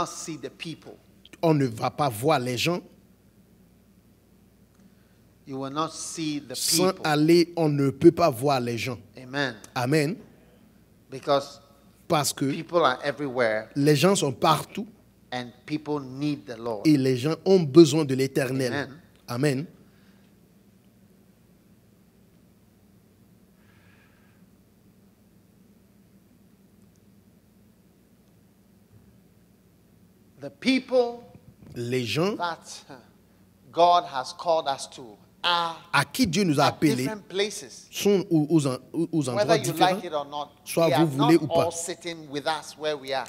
see the people. on ne va pas voir les gens. You will not see the Sans people. aller, on ne peut pas voir les gens. Amen. Amen. Parce que people are everywhere. Les gens sont partout. And people need the Lord. Et les gens ont besoin de l'Éternel. Amen. Amen. The people les gens that God has called us to à qui Dieu nous a appelés sont aux endroits différents, soit vous voulez ou pas.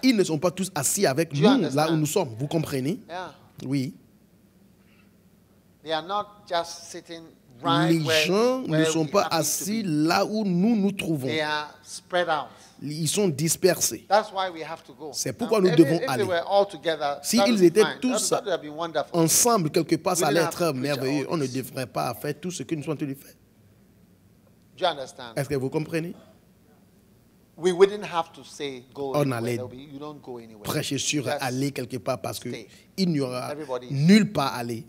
Ils ne sont pas tous assis avec nous là où nous sommes. Vous comprenez? Yeah. Oui. They are not just sitting les gens ne sont pas assis là où nous nous trouvons. They are spread out. Ils sont dispersés. C'est pourquoi nous devons aller. S'ils étaient tous ensemble quelque part, ça allait être merveilleux. On ne devrait pas faire tout ce que nous sommes en train de faire. Est-ce que vous comprenez? On allait prêcher sur aller quelque part parce qu'il n'y aura nulle part à aller.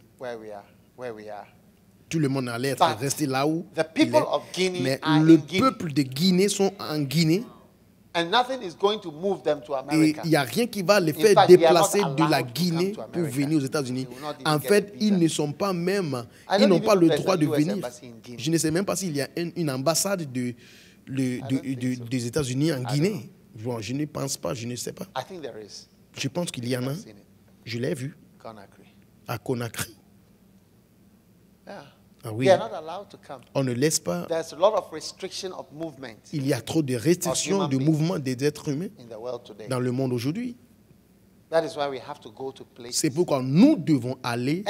Tout le monde allait être resté là où il est. Mais le peuple de Guinée sont en Guinée. Et il n'y a rien qui va les faire déplacer de la Guinée pour venir aux États-Unis. En fait, ils ne sont pas même, ils n'ont pas le droit de venir. Je ne sais même pas s'il y a une ambassade des États-Unis en Guinée. Bon, je ne pense pas, je ne sais pas. Je pense qu'il y en a. Je l'ai vu à Conakry. Ah oui. On ne laisse pas. Il y a trop de restrictions de mouvement des êtres humains dans le monde aujourd'hui. C'est pourquoi nous devons aller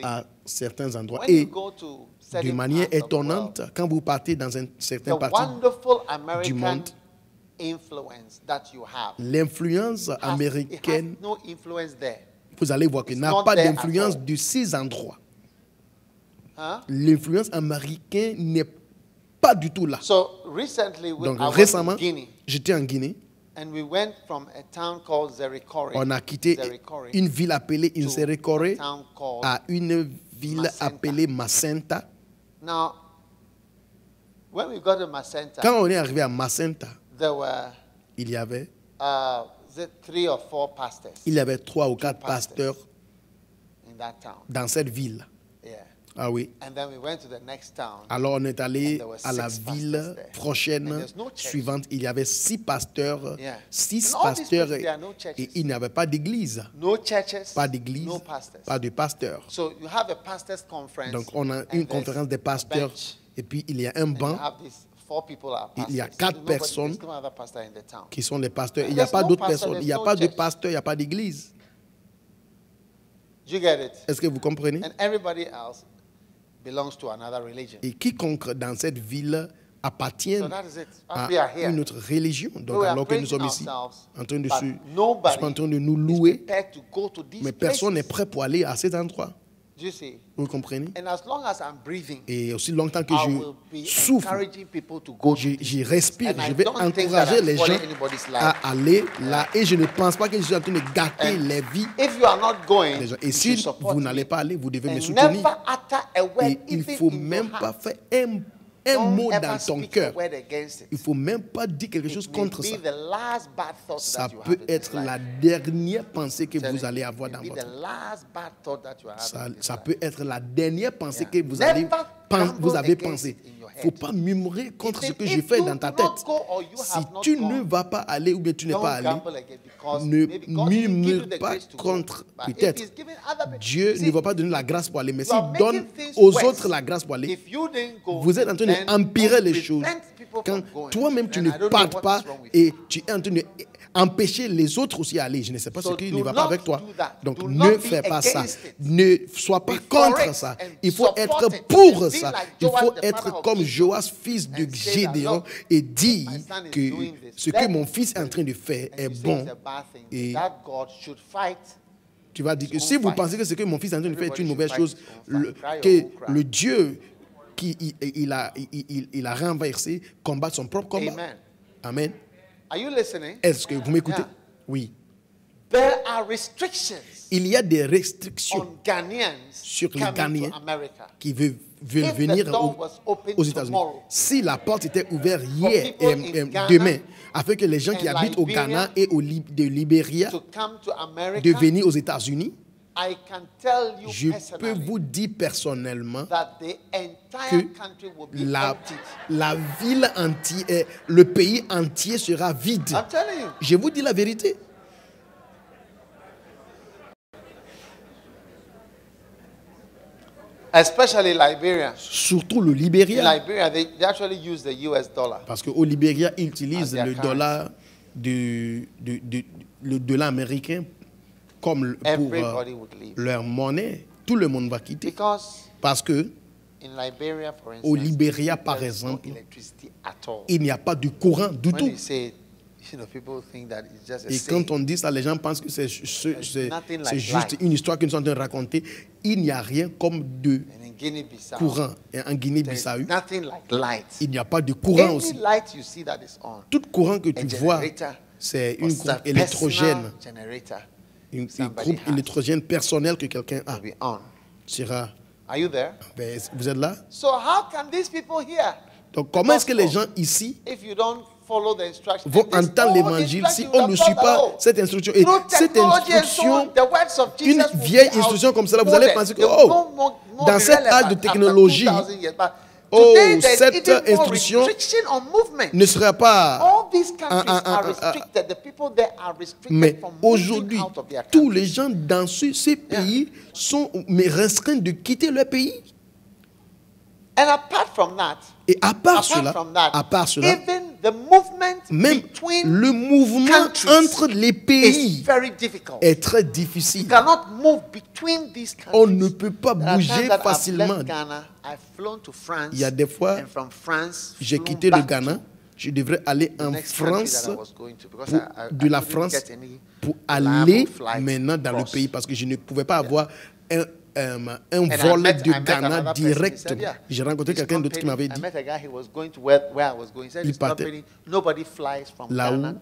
à certains endroits. Et de manière étonnante, quand vous partez dans un certain parti du monde, l'influence américaine, vous allez voir qu'il n'a pas d'influence de ces endroits. L'influence américaine n'est pas du tout là. Donc récemment, j'étais en Guinée. On a quitté une ville appelée Inserikore à une ville appelée Macenta. Quand on est arrivé à Macenta, il y avait 3 ou 4 pasteurs dans cette ville. Ah oui. Alors on est allé à la ville prochaine suivante. Il y avait 6 pasteurs, 6 pasteurs et il n'y avait pas d'église. Pas d'église, pas de pasteurs. Donc on a une conférence des pasteurs et puis il y a un banc. Il y a 4 personnes qui sont les pasteurs. Il n'y a pas d'autres personnes. Il n'y a pas de pasteur, il n'y a pas d'église. Est-ce que vous comprenez? Et quiconque dans cette ville appartient à une autre religion. Donc alors que nous sommes ici en train de nous louer, mais personne n'est prêt pour aller à cet endroit. Vous comprenez? Et aussi longtemps que je souffre, je respire, je vais encourager les gens à aller là. Et je ne pense pas que je suis en train de gâter les vies des gens. Et si vous n'allez pas aller, vous devez me soutenir. Et il ne faut même pas faire un mot dans ton cœur. Il ne faut même pas dire quelque chose contre ça. Ça peut être la dernière pensée que vous allez avoir dans votre vie. Ça peut être la dernière pensée que vous avez pensée. Il ne faut pas murmurer contre ce que je fais dans ta tête. Si tu ne vas pas aller ou bien tu n'es pas allé, ne murmure pas contre. Peut-être Dieu ne va pas donner la grâce pour aller, mais s'il donne aux autres la grâce pour aller, vous êtes en train d'empirer les choses. Quand toi-même tu ne parles pas et tu es en train d'empêcher les autres aussi à aller, je ne sais pas ce qui ne va pas avec toi. Donc ne fais pas ça. Ne sois pas contre ça. Il faut être pour ça. Il faut être comme Joas, fils de Gédéon, et dire que ce que mon fils est en train de faire est bon. Et tu vas dire que si vous pensez que ce que mon fils est en train de faire est une mauvaise chose, que le Dieu qu'il a renversé combat son propre combat. Amen. Est-ce que vous m'écoutez? Oui. There are restrictions. il y a des restrictions sur les Ghanéens qui veulent venir aux États-Unis. Si la porte était ouverte hier et demain, afin que les gens qui habitent au Ghana et de Libéria de venir aux États-Unis, je peux vous dire personnellement que la ville entière, le pays entier sera vide. Je vous dis la vérité. Especially Liberia. Surtout le Libéria. In Liberia, they actually use the US dollar. Parce qu'au Libéria, ils utilisent le dollar américain comme pour leur monnaie. Tout le monde va quitter. Parce que au Libéria, par exemple, il n'y a pas de courant du tout. Et quand on dit ça, les gens pensent que c'est juste une histoire que nous sommes en train de raconter. Il n'y a rien comme de courant. Et en Guinée-Bissau, il n'y a pas de courant aussi. Tout courant que tu vois, c'est une groupe électrogène. Un groupe électrogène personnel que quelqu'un a. Sera. Vous êtes là? Donc comment est-ce que les gens ici vont entendre l'évangile si on ne suit pas cette instruction? Et cette instruction, une vieille instruction comme cela, vous allez penser que dans cet âge de technologie, cette instruction ne sera pas... Mais aujourd'hui, tous les gens dans ces pays sont restreints de quitter leur pays. Et à part cela, même le mouvement entre les pays est très difficile. On ne peut pas bouger facilement. Il y a des fois, j'ai quitté le Ghana, je devrais aller en France, de la France, pour aller maintenant dans le pays, parce que je ne pouvais pas avoir un vol de Ghana direct. J'ai rencontré quelqu'un d'autre qui m'avait dit, il partait là où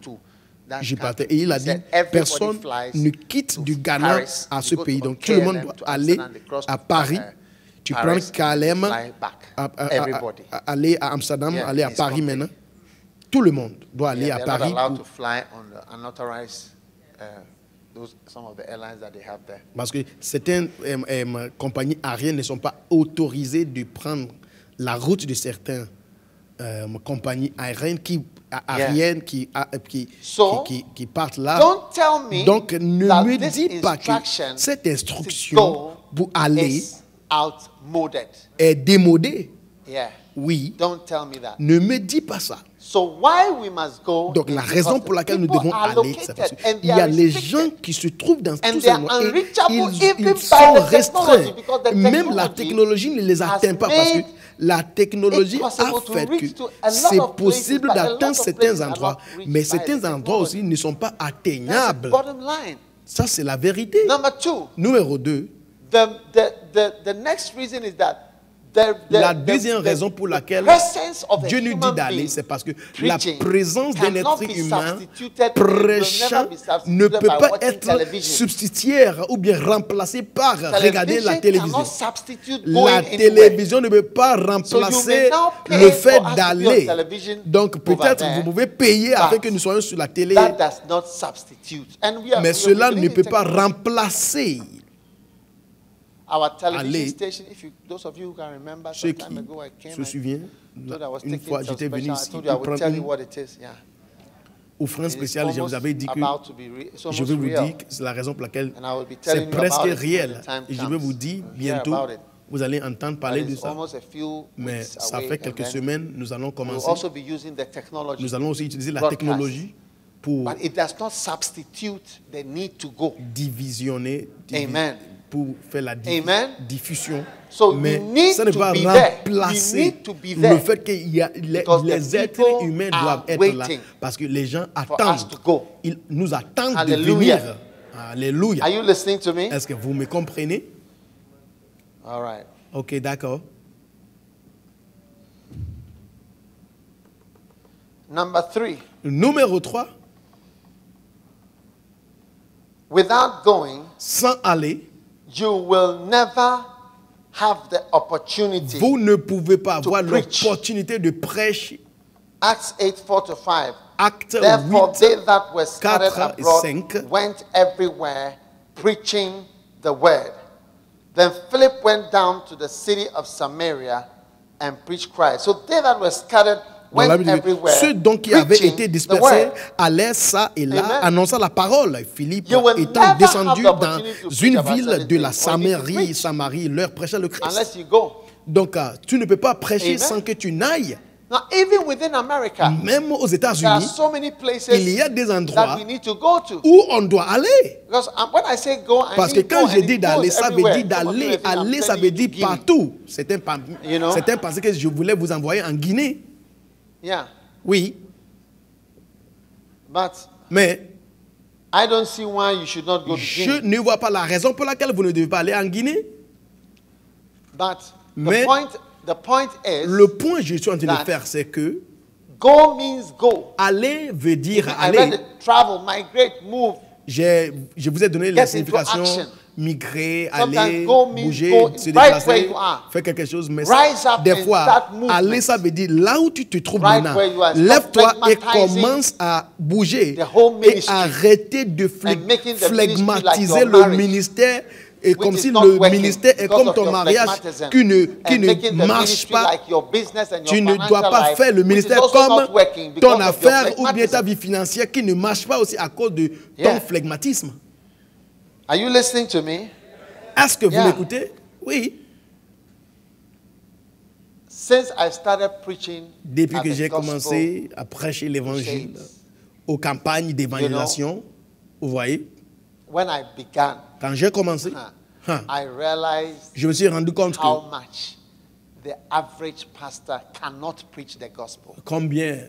je partais. Et il a dit, personne ne quitte du Ghana à ce pays. Donc tout le monde doit aller à Paris. Tu prends KLM, aller à Amsterdam, aller à Paris maintenant. Tout le monde doit aller à Paris. Parce que certaines compagnies aériennes ne sont pas autorisées de prendre la route de certaines compagnies aériennes qui partent là. Donc ne me dis pas que cette instruction pour aller est démodée. Oui. Ne me dis pas ça. Donc la raison pour laquelle nous devons aller, c'est parce qu'il y a les gens qui se trouvent dans tous ces endroits et ils sont restreints. Même la technologie ne les atteint pas parce que la technologie a fait que c'est possible d'atteindre certains endroits, mais certains endroits aussi ne sont pas atteignables. Ça, c'est la vérité. Numéro 2. La deuxième raison pour laquelle Dieu nous dit d'aller, c'est parce que la présence d'un être humain prêchant ne peut pas être substituée ou bien remplacée par regarder la télévision. La télévision ne peut pas remplacer le fait d'aller. Donc peut-être vous pouvez payer afin que nous soyons sur la télé, mais cela ne peut pas remplacer. Aller, ceux qui se souviennent, une fois j'étais venu ici pour prendre une offrande spéciale, je vous avais dit que je vais vous dire que c'est la raison pour laquelle c'est presque réel. Et je vais vous dire bientôt, vous allez entendre parler de ça. Mais ça fait quelques semaines, nous allons commencer. Nous allons aussi utiliser la technologie pour divisionner. Pour faire la diffusion. Mais ça ne va remplacer le fait que les êtres humains doivent être là. Parce que les gens attendent. Ils nous attendent de venir. Alléluia. Est-ce que vous me comprenez? Ok, d'accord. Numéro 3. without going, sans aller, you will never have the opportunity. Vous ne pouvez pas avoir l'opportunité de prêcher. Acts 8:4-5. Actes Therefore, 8, they that were scattered 4 et abroad 5. went everywhere preaching the word. Then Philip went down to the city of Samaria and preached Christ. So they that were scattered went everywhere. Ceux donc qui avaient été dispersés allaient ça et là, annonçant la parole. Philippe étant descendu dans une ville de la Samarie, leur prêchait le Christ. Donc tu ne peux pas prêcher sans que tu n'ailles. Now, even within America, même aux États-Unis, there are so many places il y a des endroits that we need to go to. Où on doit aller. Because when I say go, Parce que quand je dis d'aller, ça veut dire d'aller. Aller, ça veut dire partout. C'est un passé que je voulais vous envoyer en Guinée. Yeah. Oui. Mais I don't see why you should not go to je Guinea. ne vois pas la raison pour laquelle vous ne devez pas aller en Guinée. Mais the point is, le point que je suis en train de faire, c'est que go means go. Aller veut dire aller. I read it, travel, migrate, move. Je vous ai donné la signification migrer, aller, bouger, se right déplacer, faire quelque chose. Mais des fois, aller, ça veut dire là où tu te trouves maintenant. Lève-toi et commence à bouger et arrêter de flegmatiser le ministère. Et comme si le ministère est comme ton mariage qui ne marche pas. Tu ne dois pas faire le ministère comme ton affaire ou bien ta vie financière qui ne marche pas aussi à cause de ton flegmatisme. Are you listening to me? Est-ce que vous m'écoutez? Oui. Since I started preaching depuis que j'ai commencé à prêcher l'évangile aux campagnes d'évangélisation, vous voyez? When I began, quand j'ai commencé, I realized je me suis rendu compte how much the average pastor cannot preach the gospel. Combien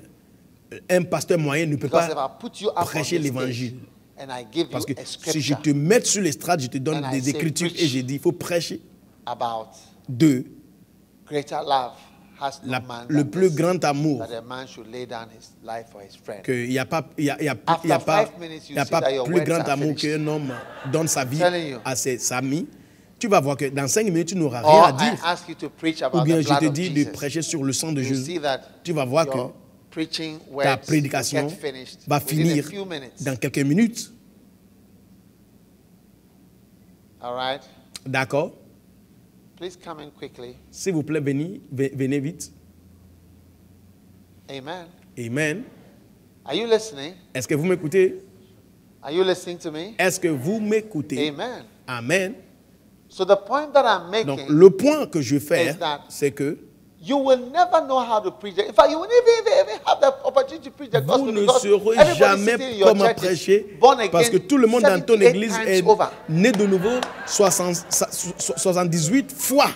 un pasteur moyen ne peut pas prêcher l'évangile. Parce que si je te mets sur l'estrade, je te donne des écritures et je dis il faut prêcher de le plus grand amour, qu'il n'y a pas plus grand amour qu'un homme donne sa vie à ses amis. Tu vas voir que dans 5 minutes, tu n'auras rien à dire. Ou bien je te dis de prêcher sur le sang de Jésus. Tu vas voir que ta prédication va finir dans quelques minutes. D'accord? S'il vous plaît, venez vite. Amen. Amen. Are you listening? Est-ce que vous m'écoutez? Are you listening to me? Est-ce que vous m'écoutez? Amen. Amen. So the point that I'm making, donc, le point que je fais, c'est que you will never know how to preach. In fact, you will never have the opportunity to preach the gospel. Vous ne saurez jamais comment prêcher parce que tout le monde dans ton église est né de nouveau 78 fois.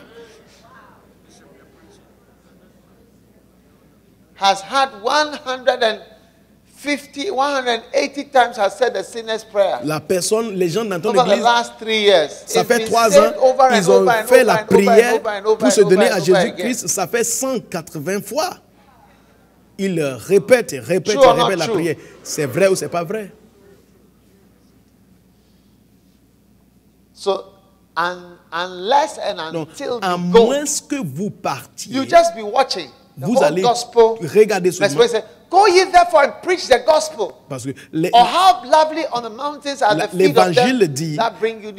Has had 180 times has said the sinner's prayer. La personne, les gens dans ton église, the last 3 years, ça fait 3 ans, ils ont fait la prière pour se donner à Jésus-Christ. Ça fait 180 fois. Ils répètent la prière. C'est vrai ou c'est pas vrai? So, unless and until à moins que vous partiez, you just be watching. Vous allez regarder seulement. Go ye therefore and preach the gospel. Parce que l'évangile dit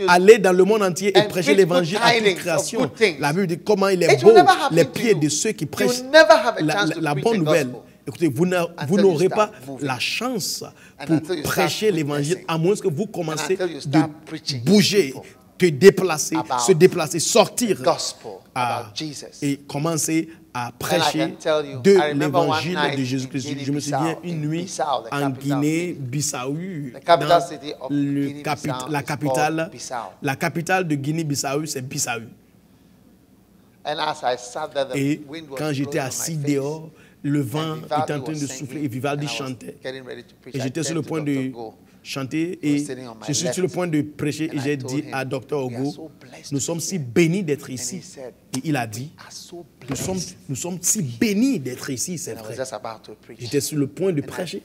allez dans le monde entier et prêcher l'évangile à toute création. La Bible dit comment il est beau les pieds de ceux qui prêchent la bonne nouvelle. Écoutez, vous n'aurez pas la chance pour prêcher l'évangile à moins que vous commencez de bouger, te déplacer, se déplacer, sortir et commencer à prêcher de l'évangile de Jésus-Christ. Je me souviens une nuit en Guinée-Bissau, la capitale de Guinée-Bissau, c'est Bissau. Et quand j'étais assis dehors, le vent était en train de souffler et Vivaldi chantait. Et j'étais sur le point de chanter et je suis sur le point de prêcher et j'ai dit à Dr Ogo, nous sommes si bénis d'être ici. Et il a dit, nous sommes si bénis d'être ici, c'est vrai. J'étais sur le point de prêcher.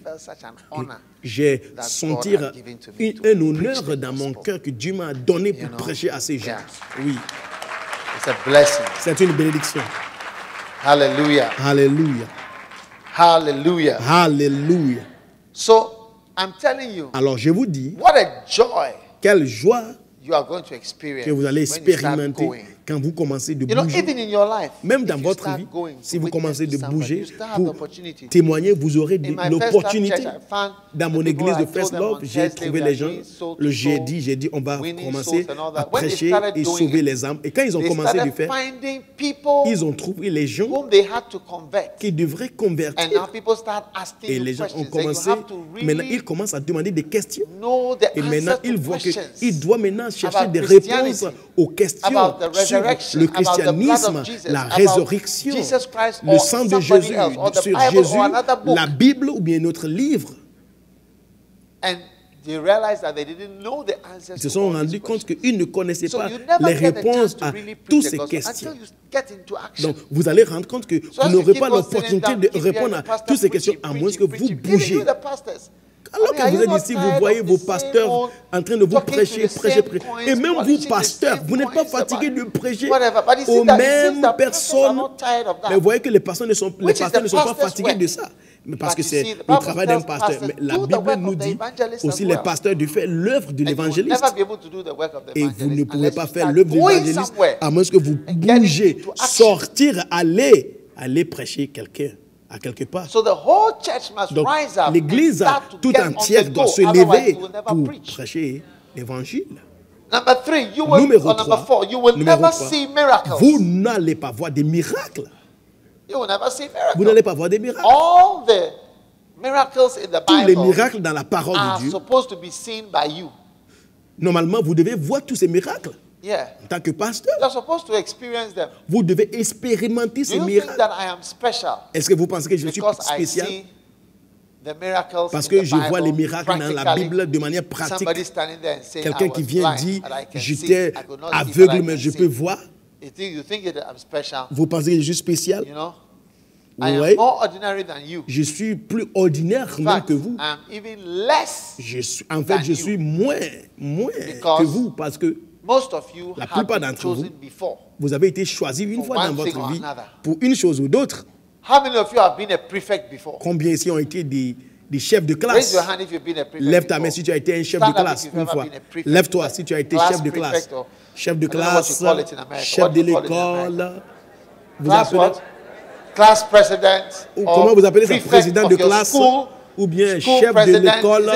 J'ai senti un honneur dans mon cœur que Dieu m'a donné pour prêcher à ces gens. Oui. C'est une bénédiction. Hallelujah. Alléluia. Hallelujah. Alléluia. So, I'm telling you, alors je vous dis, what a joy quelle joie you are going to experience que vous allez expérimenter quand vous commencez de bouger. Even in your life, même dans votre vie, si vous commencez de bouger pour témoigner, vous aurez l'opportunité. Dans mon église de First Love, j'ai trouvé les gens. Le jeudi, j'ai dit, on va commencer à prêcher et sauver les âmes. Et quand ils ont commencé de faire, ils ont trouvé les gens qui devraient convertir. Et les gens ont commencé, maintenant ils commencent à demander des questions. Et maintenant, ils voient qu'ils doivent maintenant chercher des réponses aux questions sur le christianisme, la résurrection, le sang de Jésus, sur Jésus, la Bible ou bien notre livre. Ils se sont rendus compte qu'ils ne connaissaient pas les réponses à toutes ces questions. Donc, vous allez rendre compte que vous n'aurez pas l'opportunité de répondre à toutes ces questions à moins que vous bougez. Alors que vous êtes ici, vous voyez vos pasteurs en train de vous prêcher. Et même vous, pasteurs, vous n'êtes pas fatigués de prêcher aux mêmes personnes. Mais vous voyez que les pasteurs ne sont pas fatigués de ça. Mais parce que c'est le travail d'un pasteur. Mais la Bible nous dit aussi les pasteurs de faire l'œuvre de l'évangéliste. Et vous ne pouvez pas faire l'œuvre de l'évangéliste à moins que vous bougez, sortir, aller prêcher quelqu'un. À quelque part. Donc, l'Église tout entière doit se lever pour prêcher l'Évangile. Numéro 3, vous n'allez pas voir des miracles. Vous n'allez pas voir des miracles. Tous les miracles dans la parole de Dieu, normalement, vous devez voir tous ces miracles. En tant que pasteur, vous devez expérimenter ces miracles. Est-ce que vous pensez que je suis spécial? Parce que je vois les miracles dans la Bible de manière pratique. Quelqu'un qui vient dire, j'étais aveugle mais je peux voir. Vous pensez que je suis spécial? Oui. Je suis plus ordinaire même que vous. En fait, je suis moins que vous parce que la plupart d'entre vous, vous avez été choisi une fois dans votre vie pour une chose ou d'autre. Combien ici ont été des chefs de classe? Lève ta main si tu as été un chef de classe une fois. Lève-toi si tu as été chef de classe. Chef de classe, chef de l'école. Vous appelez class president. Comment vous appelez ça? Président de classe ou bien chef de l'école,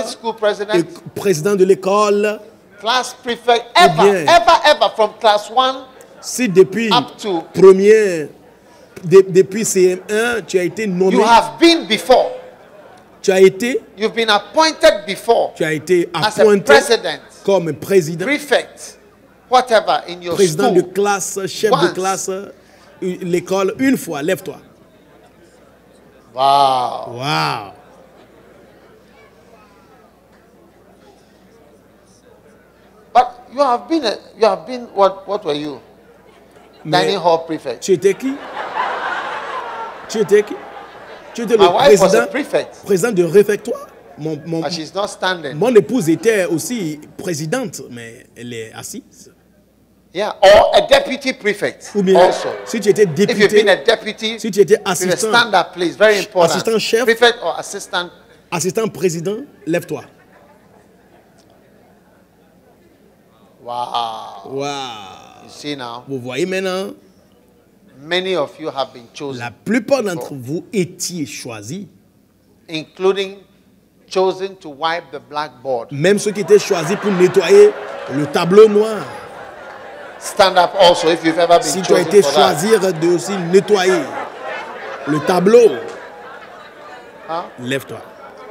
président de l'école. Class prefect, ever, from class 1 si depuis depuis CM1, tu as été nommé. You have been before. Tu as été. You've been appointed before. Tu as été appointé comme président. Prefect, whatever in your président school. de classe, chef de classe, l'école une fois. Lève-toi. Wow. Wow. You have been what were you? Dining hall prefect. Tu étais qui? Tu étais le président de réfectoire. She's not standing. Mon épouse était aussi présidente, mais elle est assise. Yeah, or a deputy prefect. Ou bien, also. Si tu étais député, if you've been a deputy, si tu étais assistant, stand up, please. Very important. Assistant chef, prefect or assistant président, lève-toi. Wow. Wow. You see now? Vous voyez maintenant? Many of you have been chosen. La plupart d'entre vous étiez choisis. Including chosen to wipe the blackboard. Même ceux qui étaient choisis pour nettoyer le tableau noir. Stand up also if you've ever been chosen. Si tu as été choisi de aussi nettoyer le tableau, lève-toi.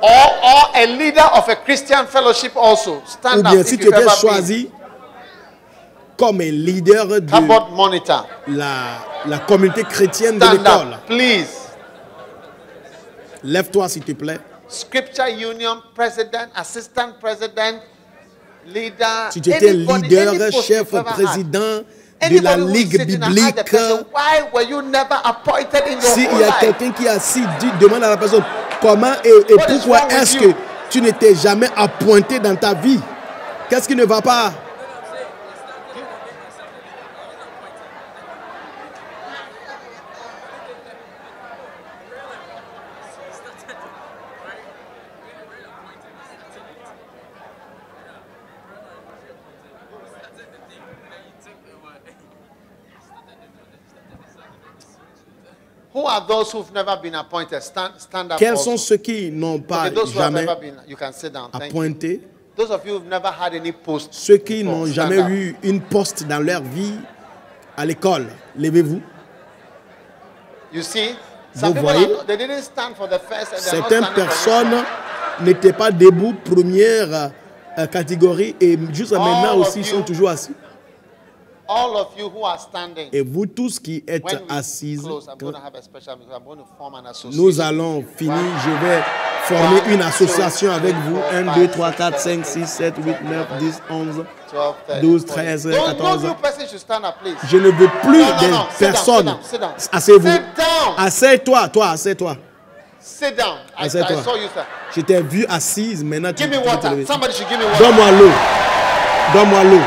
Or a leader of a Christian fellowship also. Stand up. Ou bien si tu étais choisi comme un leader de la communauté chrétienne de l'école. Please. Lève-toi s'il te plaît. Scripture Union president, assistant president, leader. Si tu étais leader, chef, président de la Ligue biblique, s'il y a quelqu'un qui est assis, demande à la personne comment et pourquoi est-ce que tu n'étais jamais appointé dans ta vie? Qu'est-ce qui ne va pas? Who are those who've never been appointed? Stand up. Quels sont ceux qui n'ont pas jamais appointé? Those of you who've never had any post. Ceux qui n'ont jamais eu une poste dans leur vie à l'école, levez-vous. You see, vous voyez, they didn't stand for the first and certaines personnes n'étaient pas debout, première catégorie, et jusqu'à maintenant aussi sont toujours assis. All of you who are standing, et vous tous qui êtes assis, nous allons finir. Je vais former une association avec vous. 1, 2, 3, 4, 5, 6, 7, 8, 9, 10, 11, 12, 13, 14. Je ne veux plus de personnes. Asseyez-vous. Assieds-toi, toi, assieds-toi. Assieds-toi. Je t'ai vu assise, maintenant tu peux te lever. Donne-moi l'eau. Donne-moi l'eau.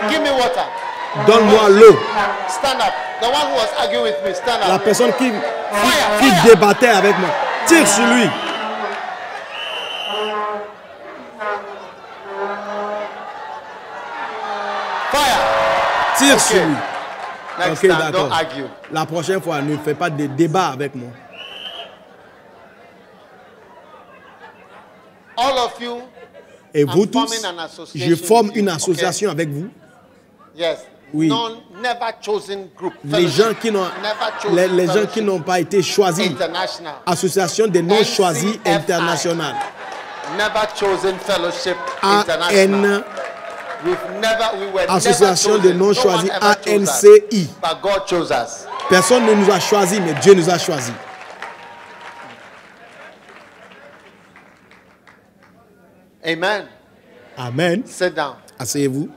Give me water. Donne-moi l'eau. Stand up. The one who was arguing with me, stand up. La personne qui débattait avec moi. Tire sur lui. Fire. Tire sur lui. Ok, d'accord. La prochaine fois, ne fais pas de débat avec moi. All of you. Et vous tous, je forme une association avec vous. Yes. Oui. Never chosen group. Les gens qui n'ont pas été choisis. Association des non choisis internationales. Never chosen fellowship international. Association des non choisis ANCI. Personne ne nous a choisis, mais Dieu nous a choisis. Amen. Amen. Sit down. Asseyez-vous.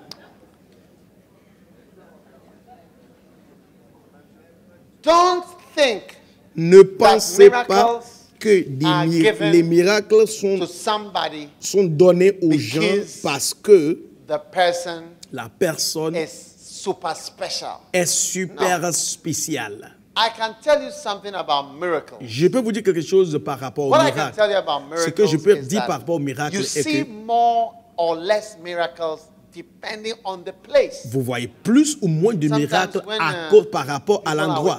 Don't think ne pensez pas que les miracles sont donnés aux gens parce que la personne est super spéciale. I can tell you something about miracles. Je peux vous dire quelque chose par rapport aux miracles. Ce que je peux dire par rapport aux miracles est que more or less miracles depending on the place. Vous voyez plus ou moins de miracles par rapport à l'endroit.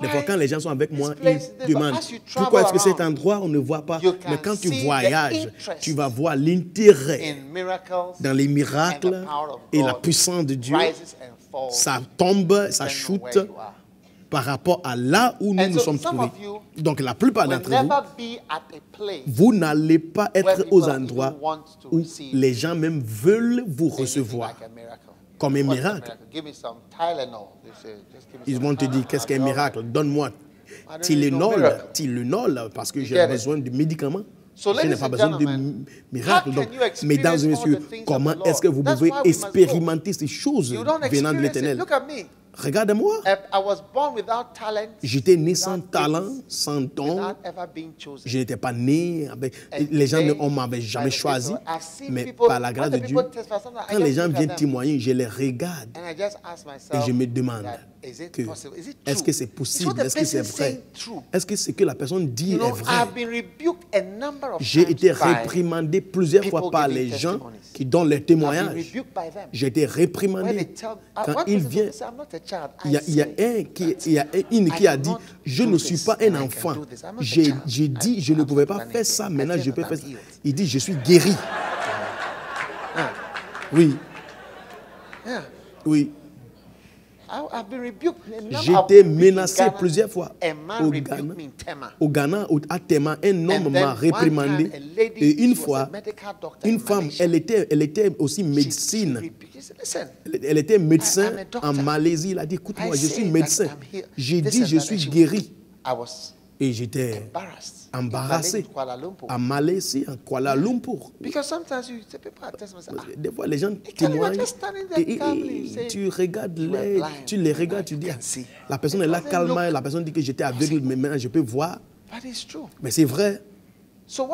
Des fois, quand les gens sont avec moi, ils demandent pourquoi est-ce que cet endroit on ne voit pas. Mais quand tu voyages, tu vas voir l'intérêt dans les miracles et la puissance de Dieu. Ça tombe, ça chute par rapport à là où nous nous sommes trouvés. Donc la plupart d'entre vous n'allez pas être aux endroits où les gens même veulent vous recevoir comme un miracle. Ils vont te dire, qu'est-ce qu'un miracle? Donne-moi Tylenol, parce que j'ai besoin de médicaments. Je n'ai pas besoin de miracles. Donc, mesdames et messieurs, comment est-ce que vous pouvez expérimenter ces choses venant de l'Éternel? Regarde-moi. J'étais né sans talent, sans don. Je n'étais pas né avec... Les gens ne m'avaient jamais choisi. Mais par la grâce de Dieu, quand les gens viennent témoigner, je les regarde. Et je me demande, est-ce que c'est possible? Est-ce que c'est vrai? Est-ce que ce que la personne dit est vrai? J'ai été réprimandé plusieurs fois par les gens qui donnent leurs témoignages. J'ai été réprimandé. Quand il vient, il y a une qui a dit, je ne suis pas un enfant. J'ai dit, je ne pouvais pas faire ça, maintenant je peux faire ça. Il dit, je suis guéri. Oui. Oui. J'ai été menacé plusieurs fois au Ghana, à Tema. Un homme m'a réprimandé. Et une fois, une femme, elle était aussi médecine. Elle était médecin en Malaisie. Elle a dit, écoute-moi, je suis médecin. J'ai dit, je suis guéri. Et j'étais embarrassé à Malaisie, en Kuala Lumpur. Des fois, les gens témoignent et tu regardes tu les regardes, tu dis, la personne est là calme, la personne dit que j'étais aveugle, mais maintenant je peux voir. Mais c'est vrai. Donc,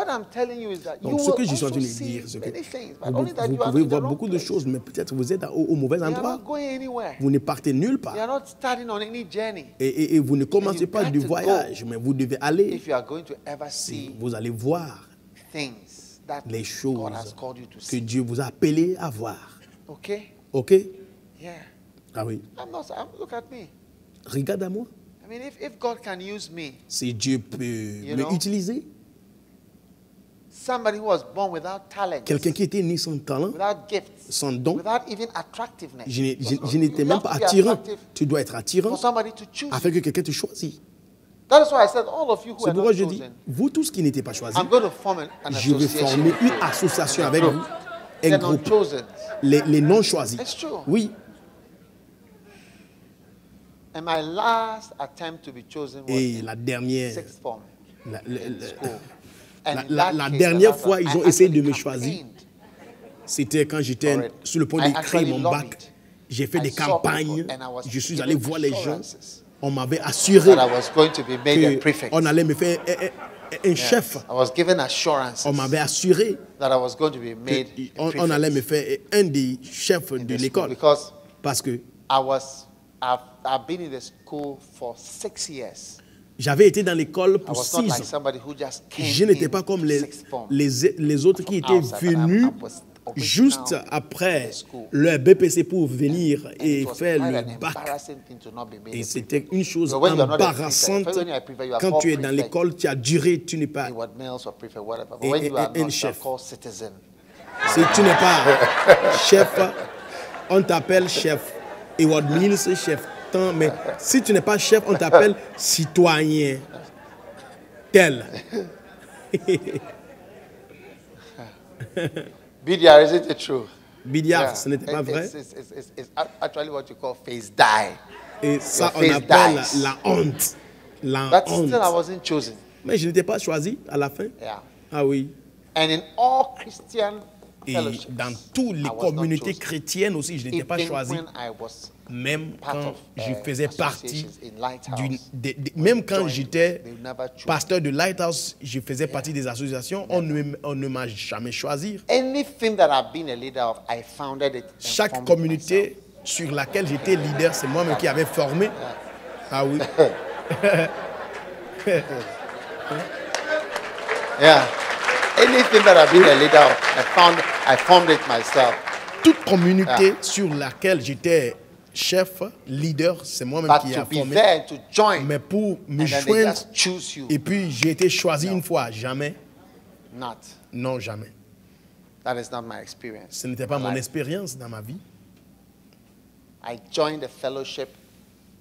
ce que je suis en train de dire, c'est que vous pouvez voir beaucoup de choses, mais peut-être vous êtes au mauvais endroit. Vous ne partez nulle part. Et vous ne commencez pas du voyage, mais vous devez aller. Si vous allez voir les choses que Dieu vous a appelé à voir. OK? Ah oui. Regarde à moi. Si Dieu peut me utiliser, quelqu'un qui était né sans talent, sans don, je n'étais même pas attirant. Tu dois être attirant afin que quelqu'un te choisisse. C'est pourquoi je dis, vous tous qui n'étaient pas choisis, je vais former une association avec vous, un groupe, les non choisis. Oui. Et la dernière, la dernière fois, ils ont essayé de me choisir. C'était quand j'étais sur le point d'écrire mon bac. J'ai fait des campagnes. Je suis allé voir les gens. On m'avait assuré qu'on allait me faire un chef. On m'avait assuré qu'on allait me faire un des chefs de l'école. Parce que j'avais été dans l'école pour 6 ans. Je n'étais pas comme les autres qui étaient venus juste après leur BPC pour venir et faire le bac. Et c'était une chose embarrassante. Quand tu es dans l'école, tu as duré, tu n'es pas un chef. Si tu n'es pas chef, on t'appelle chef. Edward Mills, chef. Mais si tu n'es pas chef, on t'appelle citoyen. Tel. Bidyar, is it true? Bidyar, ce n'était pas vrai. It's actually what you call face die. Et ça, on appelle la honte. La But honte. still, I wasn't chosen. Mais je n'étais pas choisi à la fin. Yeah. Ah oui. And in all Christian Et fellowships, dans toutes les communautés chrétiennes aussi, je n'étais pas choisi. when I was Même part quand of, je faisais partie associations in Lighthouse, même quand j'étais they never chose. pasteur de Lighthouse, je faisais partie des associations, on ne m'a jamais choisi. Anything that I've been a leader of, I founded it. and Chaque formed communauté sur laquelle j'étais leader, c'est moi-même qui avais formé. Ah oui. Yeah. Anything that I've been a leader of, I formed it myself. Toute communauté sur laquelle j'étais chef, leader, c'est moi-même But qui to ai be formé. there, to join, Mais pour me and then they joindre, just choose you. et puis j'ai été choisi une fois, jamais. Not. Non, jamais. That is not my experience. Ce n'était pas in mon life. expérience dans ma vie. I joined the fellowship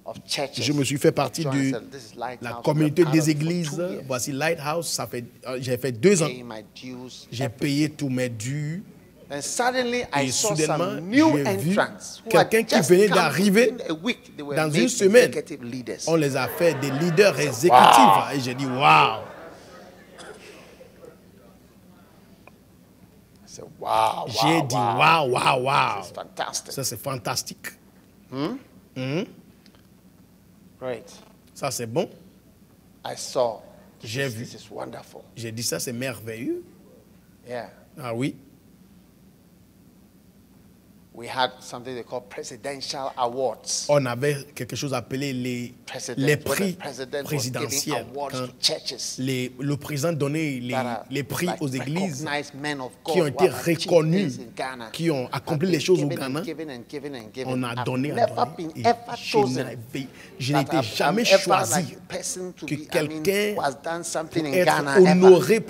of churches. Je me suis fait partie I joined de and said, "This is Lighthouse. la We are communauté part of des it for 2 églises. years. Voici Lighthouse, j'ai fait 2 ans. Pay my dues. J'ai payé tous mes dus. And suddenly I Et saw soudainement, some new j'ai vu entrants who had quelqu'un qui just venait come d'arriver. within a week. They were Dans made une semaine, executive leaders. on les a fait des leaders exécutifs. Et j'ai dit, waouh! I said, wow, J'ai dit, waouh, waouh, waouh! It's fantastic. Ça, c'est fantastique. Great. Ça, c'est bon. I saw. J'ai vu. This is wonderful. J'ai dit, ça, c'est merveilleux. Yeah. Ah oui. We had something they call presidential awards. On avait quelque chose appelé les prix présidentiels. Quand le président donnait les prix aux églises qui ont été reconnus, qui ont accompli les choses au Ghana. On a donné, et je n'étais jamais choisi que quelqu'un pour être honoré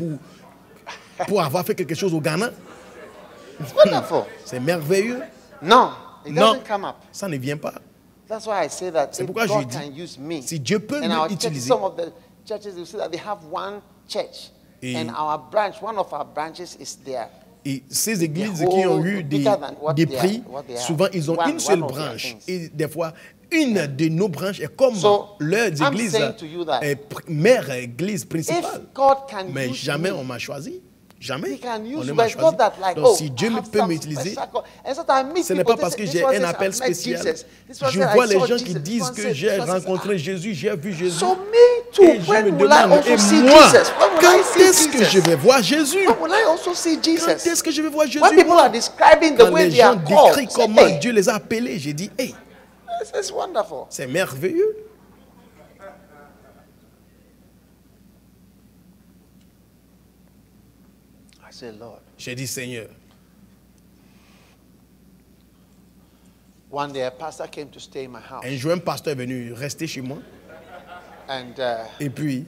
pour avoir fait quelque chose au Ghana. C'est merveilleux. No, it Non, doesn't come up. ça ne vient pas. That's why I say that C'est if pourquoi je God dis, can use me, si Dieu peut and our churches, m'utiliser, some of the churches, you see that they have one church, Et- and our branch, one of our branches is there. et ces églises qui ont eu des prix, souvent ils ont une seule branche. Et des fois, une de nos branches est comme leur église, mère église principale. Mais jamais on m'a choisi. Jamais on ne m'a choisi. Donc si Dieu peut m'utiliser, ce n'est pas parce que j'ai un appel spécial. Je vois les gens qui disent que j'ai rencontré Jésus, j'ai vu Jésus. Et je me demande, et moi, quand est-ce que je vais voir Jésus? Quand est-ce que je vais voir Jésus? Quand les gens décrivent comment Dieu les a appelés, j'ai dit, hey, c'est merveilleux. J'ai dit, Seigneur. Un jour, un pasteur est venu rester chez moi. Et puis,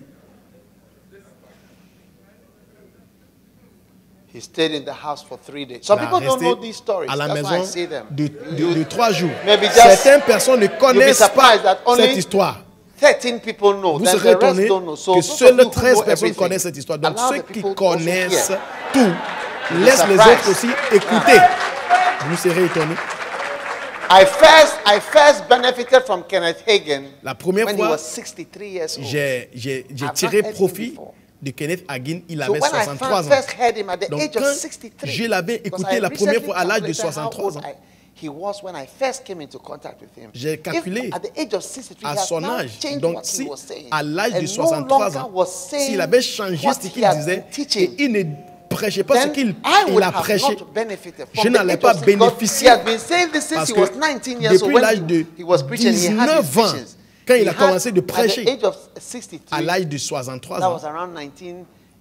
he stayed in the house for 3 days. Some people don't know these stories. À la That's maison why I say them. de 3 jours. Certaines personnes ne connaissent pas cette histoire. 13 people know. Vous serez étonnés que seules 13 personnes connaissent cette histoire. Donc ceux qui connaissent tout, laissent les autres aussi écouter. Vous serez étonnés. I first benefited from Kenneth Hagin. La première when fois, he was 63 years old. J'ai tiré profit de Kenneth Hagin. Il avait 63 ans. Donc quand je l'avais écouté la première fois à l'âge de 63 ans, j'ai calculé à son âge. Donc si à l'âge de 63 ans, s'il avait changé ce qu'il disait et il ne prêchait pas ce qu'il a prêché, je n'allais pas bénéficier. Parce que depuis l'âge de 19 ans, quand il a commencé de prêcher, à l'âge de 63 ans,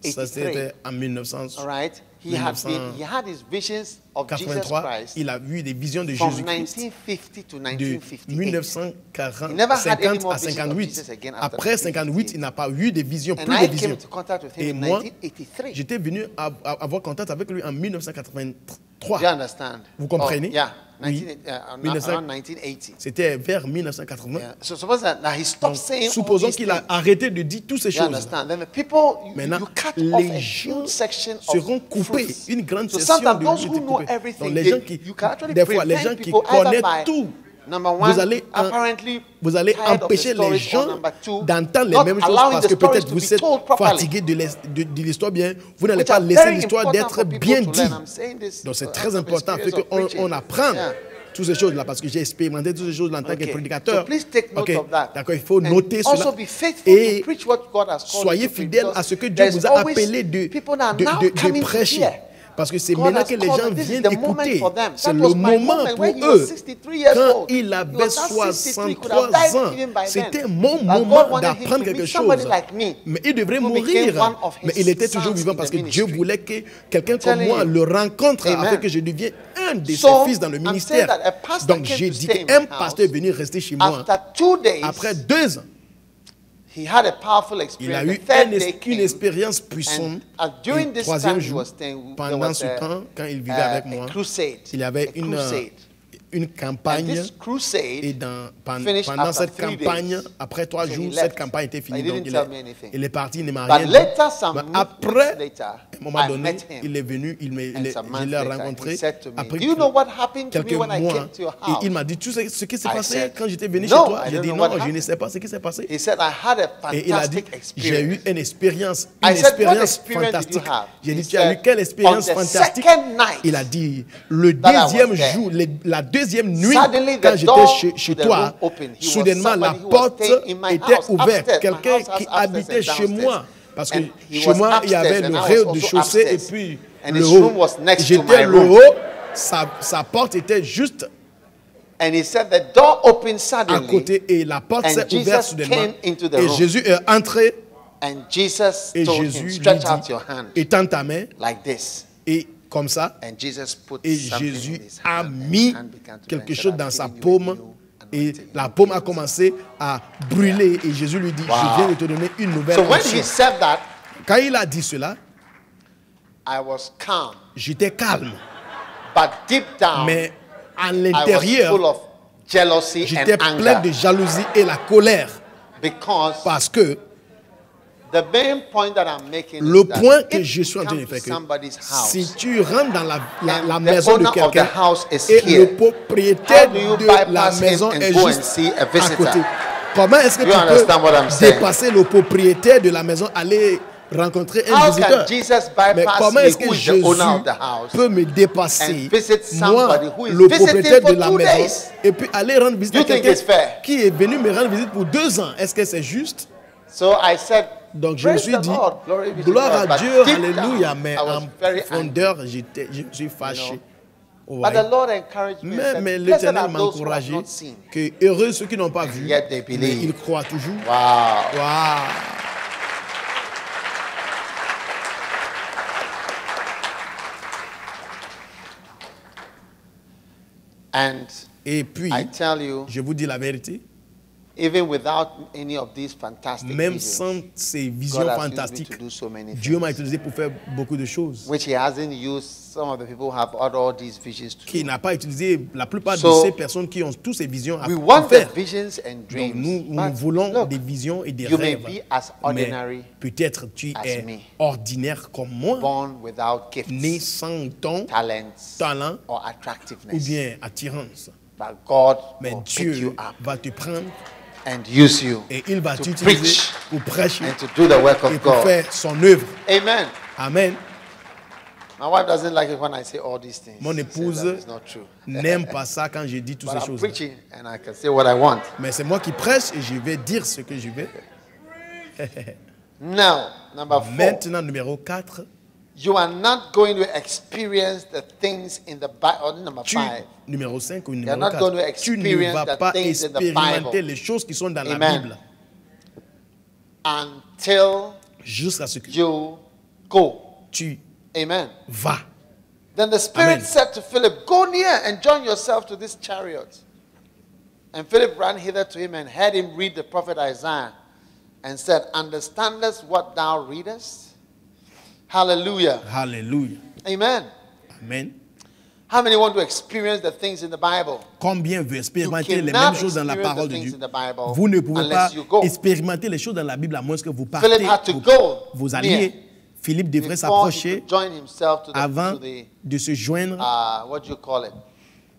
ça c'était en 1983, il a vu des visions de Jésus-Christ de 1950 à 58. Après 58, il n'a pas eu de visions, plus de visions. Et moi, j'étais venu avoir contact avec lui en 1983. Vous comprenez? Oui. 1980. C'était vers 1980. Donc, supposons qu'il a arrêté de dire toutes ces choses. Maintenant, les gens seront coupés. Une grande section de vie est coupée. Donc, les gens qui, des fois, les gens qui connaissent tout, vous allez empêcher les gens d'entendre les mêmes choses parce que peut-être vous êtes fatigué de l'histoire bien. Vous n'allez pas laisser l'histoire d'être bien dit. Donc c'est très important qu'on apprenne toutes ces choses-là parce que j'ai expérimenté toutes ces choses en tant que prédicateur. D'accord, il faut noter cela et soyez fidèles à ce que Dieu vous a appelé de prêcher. Parce que c'est maintenant que les gens viennent écouter. C'est le moment pour eux. Quand il avait 63 ans, c'était mon moment d'apprendre quelque chose. Mais il devrait mourir. Mais il était toujours vivant parce que Dieu voulait que quelqu'un comme moi le rencontre afin que je devienne un de ses fils dans le ministère. Donc j'ai dit qu'un pasteur est venu rester chez moi. Après 2 ans, il a eu une expérience puissante. Le 3e jour, pendant ce temps, quand il vivait avec moi, il y avait une campagne. Et pendant cette campagne, après 3 jours, cette campagne était finie. Donc il est parti, il ne m'a rien dit. Mais après, à un moment donné, il est venu, je l'ai rencontré. Après quelques mois, et il m'a dit, tu sais ce qui s'est passé quand j'étais venu chez toi? J'ai dit non, je ne sais pas ce qui s'est passé. Et il a dit, j'ai eu une expérience fantastique. J'ai dit, tu as eu quelle expérience fantastique? Il a dit, le 2e jour, la 2e nuit, quand j'étais chez toi, soudainement la porte était ouverte. Quelqu'un qui habitait chez moi. Parce que chez moi, il y avait le rez-de-chaussée et puis le haut. J'étais le haut, sa porte était juste à côté et la porte s'est ouverte soudainement. Et Jésus est entré et Jésus lui dit, étends ta main et comme ça. Et Jésus a mis quelque chose dans sa paume. Et la paume a commencé à brûler. Et Jésus lui dit, je viens de te donner une nouvelle onction. Quand il a dit cela, j'étais calme. Mais à l'intérieur, j'étais plein de jalousie et la colère. Parce que The main point that I'm making Le is that point que if je suis en train de you faire, come to somebody's que house si tu rentres dans la and maison the de owner of the quelqu'un house is et here, le propriétaire how do you de la bypass him maison and est go and juste see a à visitor? côté, comment est-ce que You tu understand what I'm peux saying? dépasser le propriétaire de la maison, aller rencontrer un How visiteur? can Jesus Mais bypass comment me, est-ce que who is the Jésus owner of the house, peut me dépasser, and visit moi, somebody who is le visiting propriétaire for de la 2 maison, days? et puis aller rendre visite You à think quelqu'un it's fair? qui est venu me rendre visite pour 2 ans? Est-ce que c'est juste? So I said, Donc je me praise suis the dit, Lord, glory be to gloire God. à But Dieu, deep alléluia, down, mais I was en very angry. profondeur, je suis fâché. But Ouais. the Lord encouraged me and Mais said, blessed l'Éternel are m'a those who have encouragé not seen, que heureux ceux qui n'ont pas vu, yet they mais believe. ils croient toujours. Wow. Waouh! And Et puis, I tell you, je vous dis la vérité, even without any of these fantastic même visions, sans ces God visions has used me fantastiques, to do so many Dieu m'a things, utilisé pour faire beaucoup de choses which He hasn't used. Some of the people who have had all these visions to qu'il do. n'a pas utilisé la plupart So, de ces personnes qui ont toutes ces visions à We pour want the faire. visions and Donc dreams. nous but voulons look, des visions et des you may rêves. be as Mais ordinary, peut-être tu as es me. ordinaire comme moi, born without né gifts, sans don, talents, talent or ou attractiveness. bien attirance. But God Mais will pick you Dieu up va te prendre and use you et il va to t'utiliser preach pour prêcher and to do the work et of pour God. faire son œuvre. Amen. Amen. My wife doesn't like it when I say all these things. Mon She says épouse that it's not true. n'aime pas ça quand je dis toutes But ces I'm choses. preaching and I can say what I want. Mais c'est moi qui prêche et je vais dire ce que je vais. Now, number 4. Maintenant, numéro 4. You are not going to experience the things in the Bible. Number 5. Numéro 5 ou You're numéro not going to 4. Tu ne experience vas the pas things in the expérimenter Bible. les choses qui sont dans la Amen. Bible Until jusqu'à ce que you go. tu Amen. vas. Then the Spirit Amen. said to Philip, go near and join yourself to this chariot. And Philip ran hither to him and heard him read the prophet Isaiah and said, understandest what thou readest? Hallelujah. Alléluia. Amen. Amen. How many want to experience the things in the Bible? Combien veut expérimenter You les cannot mêmes choses dans la experience parole the de things Dieu? in the Bible Vous ne pouvez pas unless you go. expérimenter les choses dans la Bible à moins que vous partez. Philip had to go Vous alliez. near Philippe devrait before he s'approcher could join himself to avant the de se joindre what do you call it?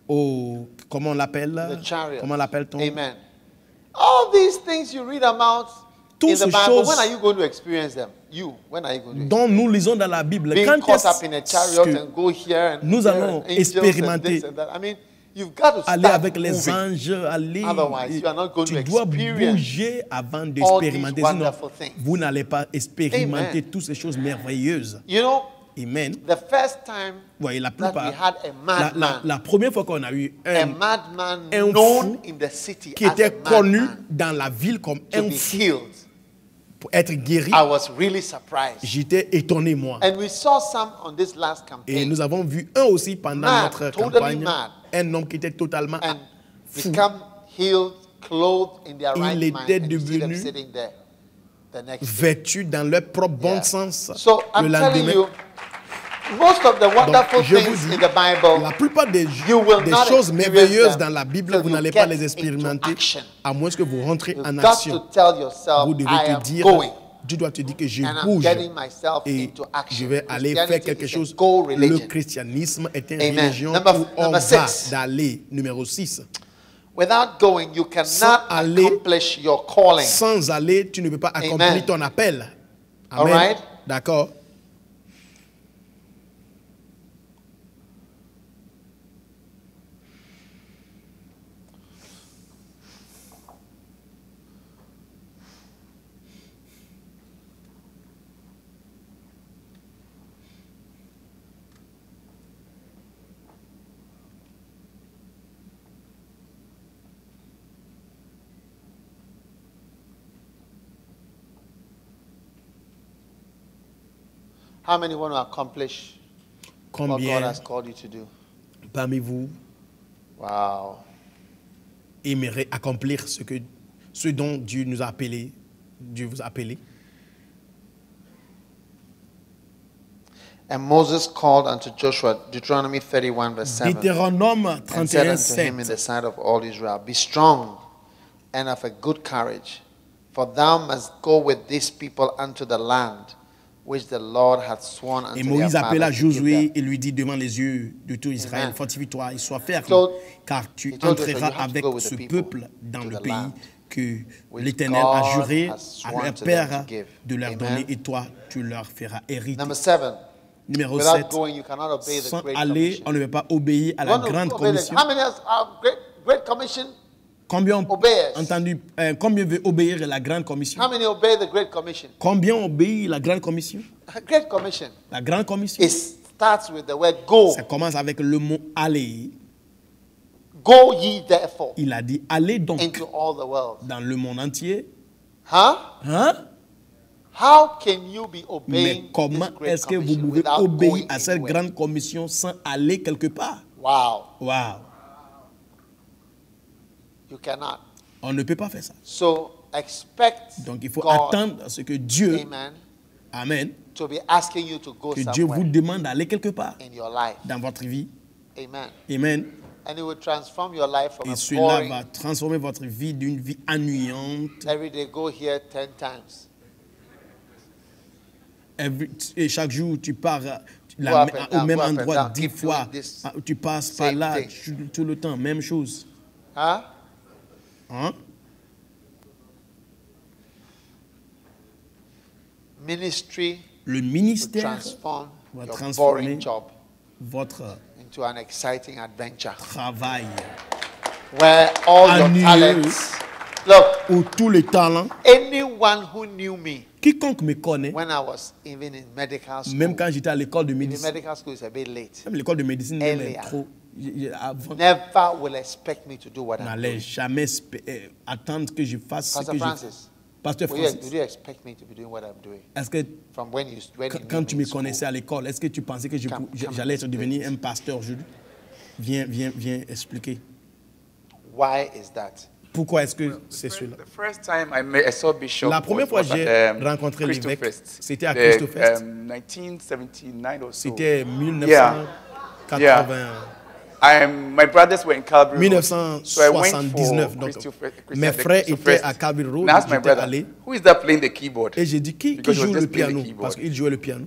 au, comment on l'appelle? The chariot. Comment l'appelle-t-on? Amen. All these things you read about in Toutes the ces Bible, choses when are you going to experience them? You, when are you going to dont nous lisons dans la Bible. being Quand caught up in a est-ce chariot que and go here and nous there allons and angels expérimenter and this and that? I mean, you've got to aller start avec les moving. anges, aller. Otherwise, you are not going Tu to dois experience bouger avant all d'expérimenter. these Sinon, wonderful things. vous n'allez pas expérimenter Amen. toutes ces choses merveilleuses. You know, Amen. the first time Voyez, la that plupart. we had a madman, La première fois qu'on a eu a un madman un known fou in the city qui as a était connu madman dans la ville comme to un be fou healed, pour être guéri, I was really surprised. j'étais étonné moi. And we saw some on this last Et campaign nous avons vu un aussi pendant Mad, notre totally campagne, mad. un homme qui était totalement and fou. become healed, clothed in their Il right mind, était and you see them devenu sitting there the next day. vêtu dans leur propre bon Yeah. sens So le I'm telling lendemain. you, most of the wonderful je vous things dis, in the Bible, La plupart des you will not choses experience merveilleuses them dans la Bible, till vous you n'allez pas get les into expérimenter action. à moins que vous rentrez You've en got to action. tell yourself, Vous I devez te am dire, going. tu dois te dire que je And I'm bouge getting myself et into action. je vais aller faire Christianity quelque is a chose. go Le religion. christianisme est une Amen. religion Number où on va 6. d'aller. Numéro 6. Without going, you cannot aller, accomplish your calling. Sans aller, tu ne peux pas accomplir Amen. ton appel. All Amen. right? D'accord. How many want to accomplish what God Combien has called you to do? parmi vous Wow. aimeraient accomplir ce dont Dieu nous a appelés, Dieu vous a appelé? And Moses called unto Joshua, Deuteronomy 31 verse 7, Deutéronome and said 31, unto him in 7. the sight of all Israel, be strong and of a good courage, For thou must go with these people unto the land which the Lord hath sworn unto Et their Moïse appela fathers to give Josué them. et lui dit devant les yeux de tout Israël, Amen. fortifie-toi et sois ferme, told- car tu he told Joshua, entreras you have to avec go with ce the people peuple dans to le the pays land que which l'Éternel a God juré has à sworn leur to them père to give. de leur Amen. donner, et toi, tu leur feras hériter. Number 7. Numéro Without 7, going, you cannot obey the sans great aller, commission. on ne peut pas obéir à You la want to grande obey the- commission. How many are great commission? Combien ont Obeyers. entendu, combien veut obéir à la grande commission? How many obey the great commission? Combien obéit la grande commission? Great commission. La grande commission, It starts with the word go. ça commence avec le mot aller. Go ye therefore Il a dit allez donc into all the world. dans le monde entier. Huh? Hein? How can you be Mais obeying comment this great est-ce que vous commission pouvez without obéir going à cette anywhere? grande commission sans aller quelque part? Wow. Waouh! You cannot. On ne peut pas faire ça. So expect Donc il faut God, attendre à ce que Dieu, amen, Amen, to be asking you to go que Dieu vous somewhere demande d'aller quelque part in your life. dans votre vie. Amen. Amen. And it will transform your life from Et a cela boring, va transformer votre vie d'une vie ennuyante. every day go here 10 times. Et chaque jour, tu pars Go up and au down, même go up and endroit down, 10 keep fois. doing this Tu passes par same là thing. tout le temps, même chose. Huh? Hein? Ministry Le will ministère transform va your transformer boring job votre into an exciting adventure travail where all your Ennuyeux. talents. Look, où tous les talents, anyone who knew me quiconque me connaît, when I was even in medical school, même quand j'étais à l'école de in médecine, medical school is a bit late, même l'école de médecine même est Earlier. trop. Avant, never will expect me to do what on I'm n'allait doing. jamais attendre que je fasse ce Pastor que je Francis, Pasteur will you, Francis, did you expect me to be doing what I'm doing? est-ce que From when you quand tu knew me in school? connaissais à l'école, est-ce que tu pensais que Come j'allais in the devenir spirit. un pasteur aujourd'hui? Viens expliquer. Why is that? Pourquoi est-ce que c'est cela? The first time I saw Bishop La première fois was que j'ai at, rencontré Christo l'évêque, Fest. c'était à The, Christo Fest. 1979 or so. C'était 1980. My brothers were in Calvary Road. So I went 1979. for Donc, Christo mes frères étaient à Calvary Road. And I asked my J'étais brother, allé. who is that playing the keyboard? Et j'ai dit, qui Because he was joue le just playing the piano? keyboard. Parce qu'il jouait le piano.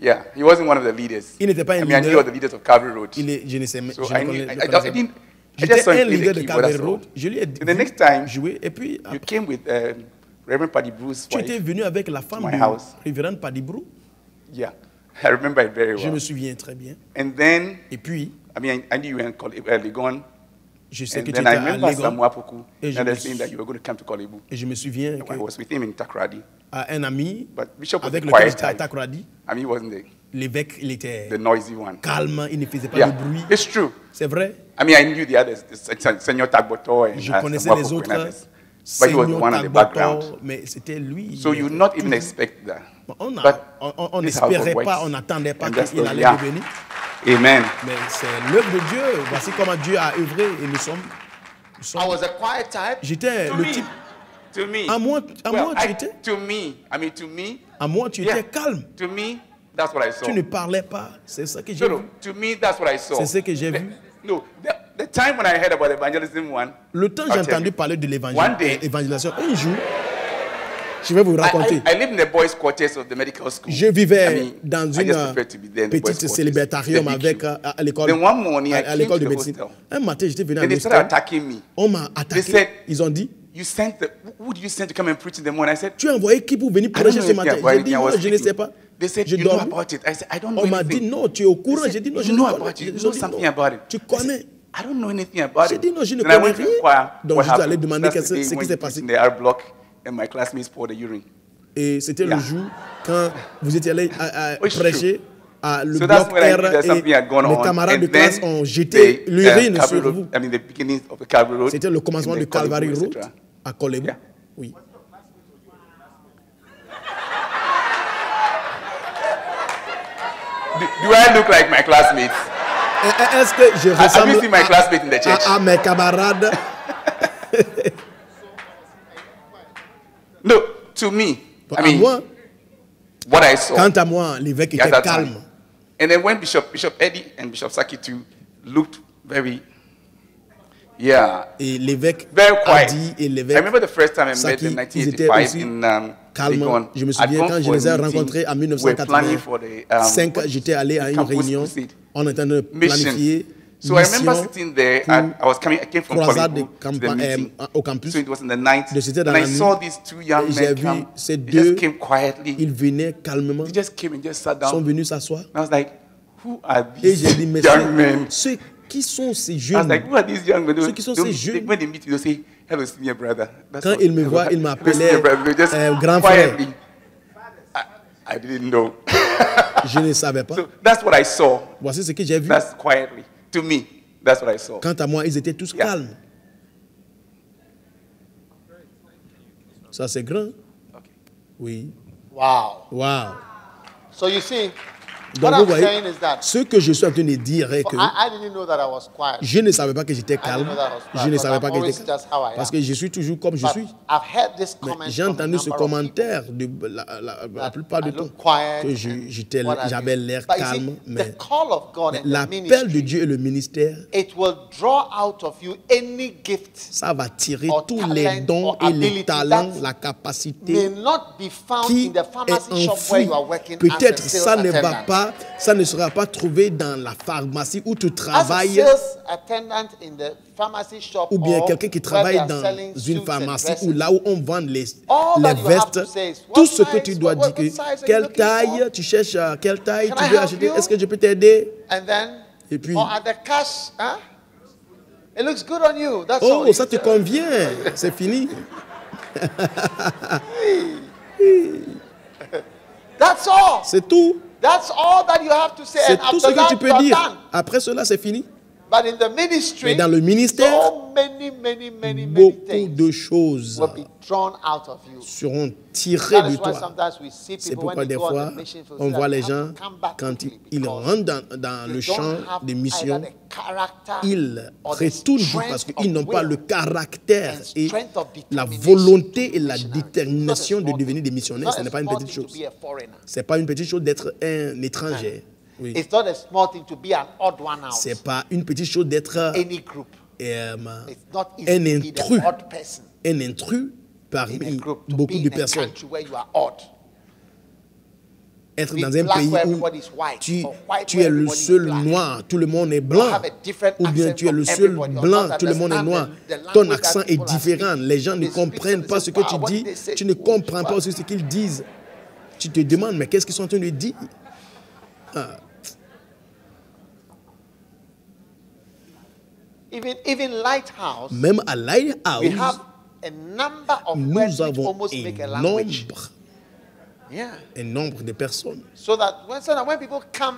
Yeah, he wasn't one of the leaders. Il n'était pas un I mean, I knew leader. all the leaders of Calvary Road. Je ne sais So je I ne knew, connais- I, le I, connaissais I didn't, pas. I just saw J'étais un him play leader the de keyboard, Calvary that's all. Road. Je lui ai And the next time, joué. Et puis, You came with Reverend Paddy Bruce's tu étais wife. venu avec la femme my du house. révérend Padibrou. Yeah, I remember it very Je well. me souviens très bien. And then, Et puis, I mean, I knew you were in Legon. je sais And que tu then étais I à remember Legon. Samuel Poku, Et je and me they're saying that you were going to come to Kolebu. Et je me souviens I was que with him in Takrady. un ami But Bishop was avec the lequel quiet j'étais à type. Takoradi, I mean, he wasn't l'évêque, il était the noisy one. calme, il ne faisait pas Yeah, de bruit. it's true. C'est vrai. I mean, I knew the others, Senior Tagboto and Je connaissais Samuel les Poku and autres. others. But he was the Seigneur one in the Tagboto, background. mais c'était lui. So you not even expect that. On But this is how God n'espérait pas, works. on n'attendait pas And that's qu'il the- allait yeah. devenir. Amen. Mais c'est l'œuvre de Dieu. Voici comment Dieu a œuvré et nous sommes. I was a quiet type. J'étais To le me, type. to me. À moi, Well, tu étais. to me, I mean, to me, À moi, tu yeah, étais calme. to me, that's what I saw. Tu ne parlais pas. C'est ça que j'ai No, vu. no, to me, that's what I saw. C'est ce que j'ai vu. No, the time when I heard about evangelism one, Le temps I'll j'ai tell entendu you. parler de One day- l'évangélisation, un jour, je vais vous raconter. I lived in the boys' quarters of the medical school. Je vivais I mean, dans I une just preferred to be there in the boys' petite quarters, célibataire the avec BQ. à l'école Then one morning, I à came l'école to de the médecine. hostel. Un matin, j'étais venu à And they started l'hostel. attacking me. On m'a attaqué. said- Ils ont dit, You sent who did you send to come and preach in the morning? I said, tu as envoyé qui pour venir I don't prêcher know ce anything matin? about J'ai it. dit, I moi, was je ne sleeping. sais pas. They said, Je you know dormais. about it. I said, I don't know On m'a dit, anything. non, tu es au courant. They J'ai said, dit, non, je you ne know connais about it. You Ils know ont dit, something non. about it. Tu I said, connais. I don't know anything about J'ai it. dit, non, je ne Then I connais went to rien. inquire Donc, what je suis allé happened. demander That's the day ce qui when s'est you passé. preached in the R block and my classmates poured the urine. Et c'était le Yeah. jour quand vous étiez allé Oui, c'est prêcher à le So that's bloc when I knew R that something had gone et mes on. camarades de And classe then ont jeté the, l'urine Calvary sur Road, vous. I mean, the beginning of the Calvary Road. C'était le commencement and de the Kolebu, Calvary Road etc. à Kolebu. Yeah. Oui. Do I look like my classmates? Est-ce que je Have you ressemble seen my classmates in the church? à mes camarades? No, to me, I À mean, moi, what I saw. quant à moi, l'évêque at était that calme. time. And then when Bishop Eddie and Bishop Saki too looked very, Yeah. Et l'évêque Very a quiet. dit, et I l'évêque remember the first time I met Saki, in ils étaient 1985 aussi in calmes. Legon. Je me I'd souviens gone quand je for a les ai meeting. rencontrés en We were planning for the 1985, j'étais allé à une campus réunion. crusade. On était en train de planifier So I remember mission sitting there. pour I came from croisade de Kolebu to the meeting. au campus. So it was in the night. De c'était dans And I la nuit. saw these two young Et j'ai men vu come. ces They deux, just came quietly. ils venaient calmement, They just came and just sat sont down. venus s'asseoir. And I was like, who are Et these j'ai dit, mais young men? qui sont ces I was jeunes? like, who are these young men? Ceux qui sont ces jeunes. When they meet you, they say, hello, senior brother. That's Quand all. ils me voient, ils Hello, m'appelaient senior brother. They just grand frère. quietly. I didn't know. Je ne savais pas. So that's what I saw. Voici ce que j'ai vu. That's quietly. To me, that's what I saw. Quant à moi, ils étaient tous Yeah. calmes. Ça, c'est grand. Okay. Oui. Wow. Wow. So you see, Donc, what vous I'm voyez, saying is that ce que je suis en train de dire est que I didn't know that I was quiet. je ne savais pas que j'étais I didn't calme. know that I was quiet, Je ne because savais I'm pas que always j'étais calme. just how I Parce am. que je suis toujours comme je But suis. I've heard this Mais comment j'ai from a entendu ce number of commentaire de la plupart du I temps look quiet que and what have j'avais you. l'air But you see, calme. the Mais call of God and the l'appel de ministry, Dieu et le ministère, it will draw out of you any gift ça va tirer or tous les talent dons or et les ability talents, that la may capacité not be found qui in the est pharmacy shop where you are enfoui. working Peut-être as a sales ça ne va attendant. pas, ça ne sera pas trouvé dans la pharmacie où tu As a travailles, sales attendant in the pharmacy shop ou bien or quelqu'un qui where travaille they are dans selling une suits and pharmacie dresses. ou là où on vend les All that you have vestes. to say is, Tout what ce que tu size, dois what dire, que size are you quelle looking taille, for? tu cherches quelle taille Can tu I veux help acheter, you? est-ce que je peux t'aider? And then, Et puis, or at the cash, huh? It looks good on you. That's oh, all. ça te convient, c'est fini. That's all. C'est tout. That's all that you have to say. C'est And tout ce after que tu that, peux you are dire. done. Après cela, c'est fini. But in the ministry, Mais dans le ministère, so many beaucoup things de choses will be drawn out of you. seront tirées That de is why toi. sometimes we see C'est people pourquoi when they des go on fois, the mission field, on say voit that les they have gens, to come back quand quickly ils because rentrent dans they le don't champ have des either missions, the character ils or the retournent strength parce of qu'ils n'ont pas will le caractère and et strength of la determination volonté to et be la missionaries. détermination It's de not a devenir des small missionnaires. Ce thing. n'est pas une It's not a petite small thing chose. to be a foreigner. Ce n'est pas une petite chose d'être un étranger. Oui. It's not a small thing to be an odd one out. Ce n'est pas une petite chose d'être Any group. It's not easy un to be the intrus. odd person Un intrus in a parmi group. To beaucoup be de in a personnes. country where you are odd. Être Be dans un black pays where où everybody's white, tu, or white tu where es le everybody's seul black. noir, tout le monde est blanc, have a different ou bien accent tu es le from seul everybody, or blanc, not tout le monde est understand noir. the language Ton that accent est people are différent, speaking. les gens ne They speak comprennent to pas say, ce que tu wow, what dis, they say, tu ne oh, comprends wow. pas aussi ce qu'ils disent. Tu te demandes, mais qu'est-ce qu'ils sont en train de dire? Ah. Even Lighthouse, Même à we Lighthouse, have a number of words nous which avons almost make a language. Yeah. un nombre de personnes. So that when people come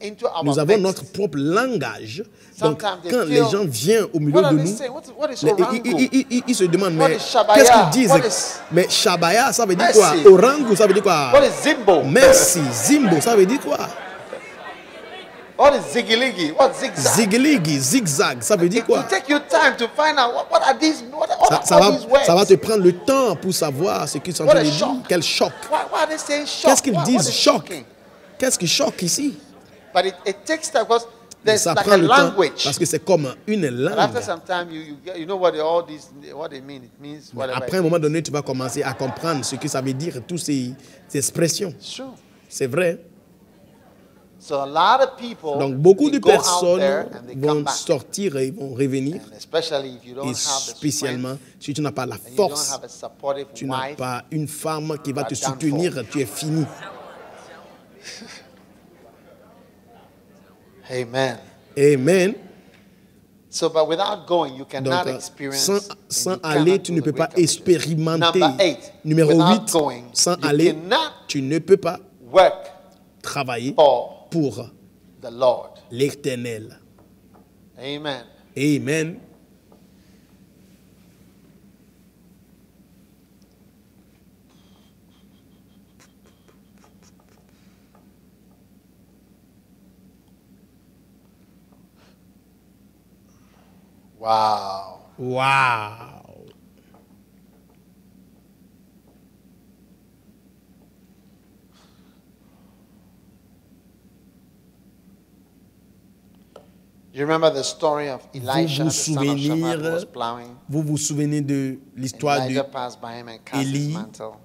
into our Nous avons midst, notre propre langage. Donc, sometimes they quand feel, les gens viennent au milieu what de are they nous, saying? What is ils Orango? se demandent, What mais is Shabaya? qu'est-ce qu'ils disent? What is- Mais Shabaya, ça veut dire Merci. quoi? Orango, ça veut dire quoi? What is Zimbo? Merci. Zimbo, ça veut dire quoi? What is Zigiligi? What zigzag? Zigiligi, zigzag, ça veut dire It will quoi? take you time to find out what are these, what are Ça all these words? va te prendre le temps pour savoir ce qu'ils sont en What train a de dire. shock. Quel choc. Why are they saying shock? Qu'est-ce qu'ils What disent? is Choc. shocking? Qu'est-ce qui choque ici? But it takes time because Mais there's ça like prend a le temps language. parce que c'est comme une And after langue. some time, you know what all these what they mean. It means whatever. Après un moment donné, tu vas commencer à comprendre ce que ça veut dire, toutes ces expressions. It's true. C'est vrai. So a lot of people Donc beaucoup they de go out personnes there and they come vont back. sortir et vont revenir. And especially if you don't Et have the strength spécialement, si tu n'as pas la and you don't force, have a supportive tu n'as wife, pas une femme qui va you te are done soutenir, tu es fini. amen. Amen. So, but without going, you cannot Donc, experience. sans and you aller, cannot tu do ne the peux pas Great Commission. expérimenter. Number 8. Numéro Without 8, going, sans you aller, cannot tu ne peux pas work travailler for pour the Lord. l'Éternel. Amen. Amen. Wow. Wow. You remember the story of Elisha, the son of Shaphat, who was plowing? Vous vous souvenez de l'histoire Elijah passed by him and cast his mantle.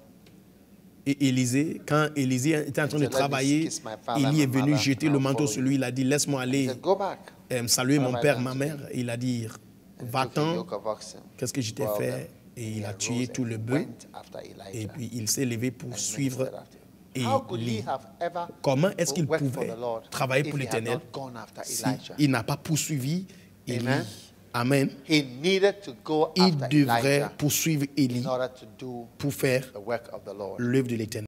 Et Élisée, quand Élisée était en train de travailler, Élie est venu jeter le manteau sur lui. Il a dit, laisse-moi aller saluer mon père, ma mère. Il a dit, va-t'en, qu'est-ce que je t'ai fait? Et il a tué tout le bœuf. Et puis il s'est levé pour suivre Élie. Comment est-ce qu'il pouvait travailler pour l'Éternel s'il n'a pas poursuivi Élie? Amen. Il devrait poursuivre Élie pour faire l'œuvre de l'Éternel.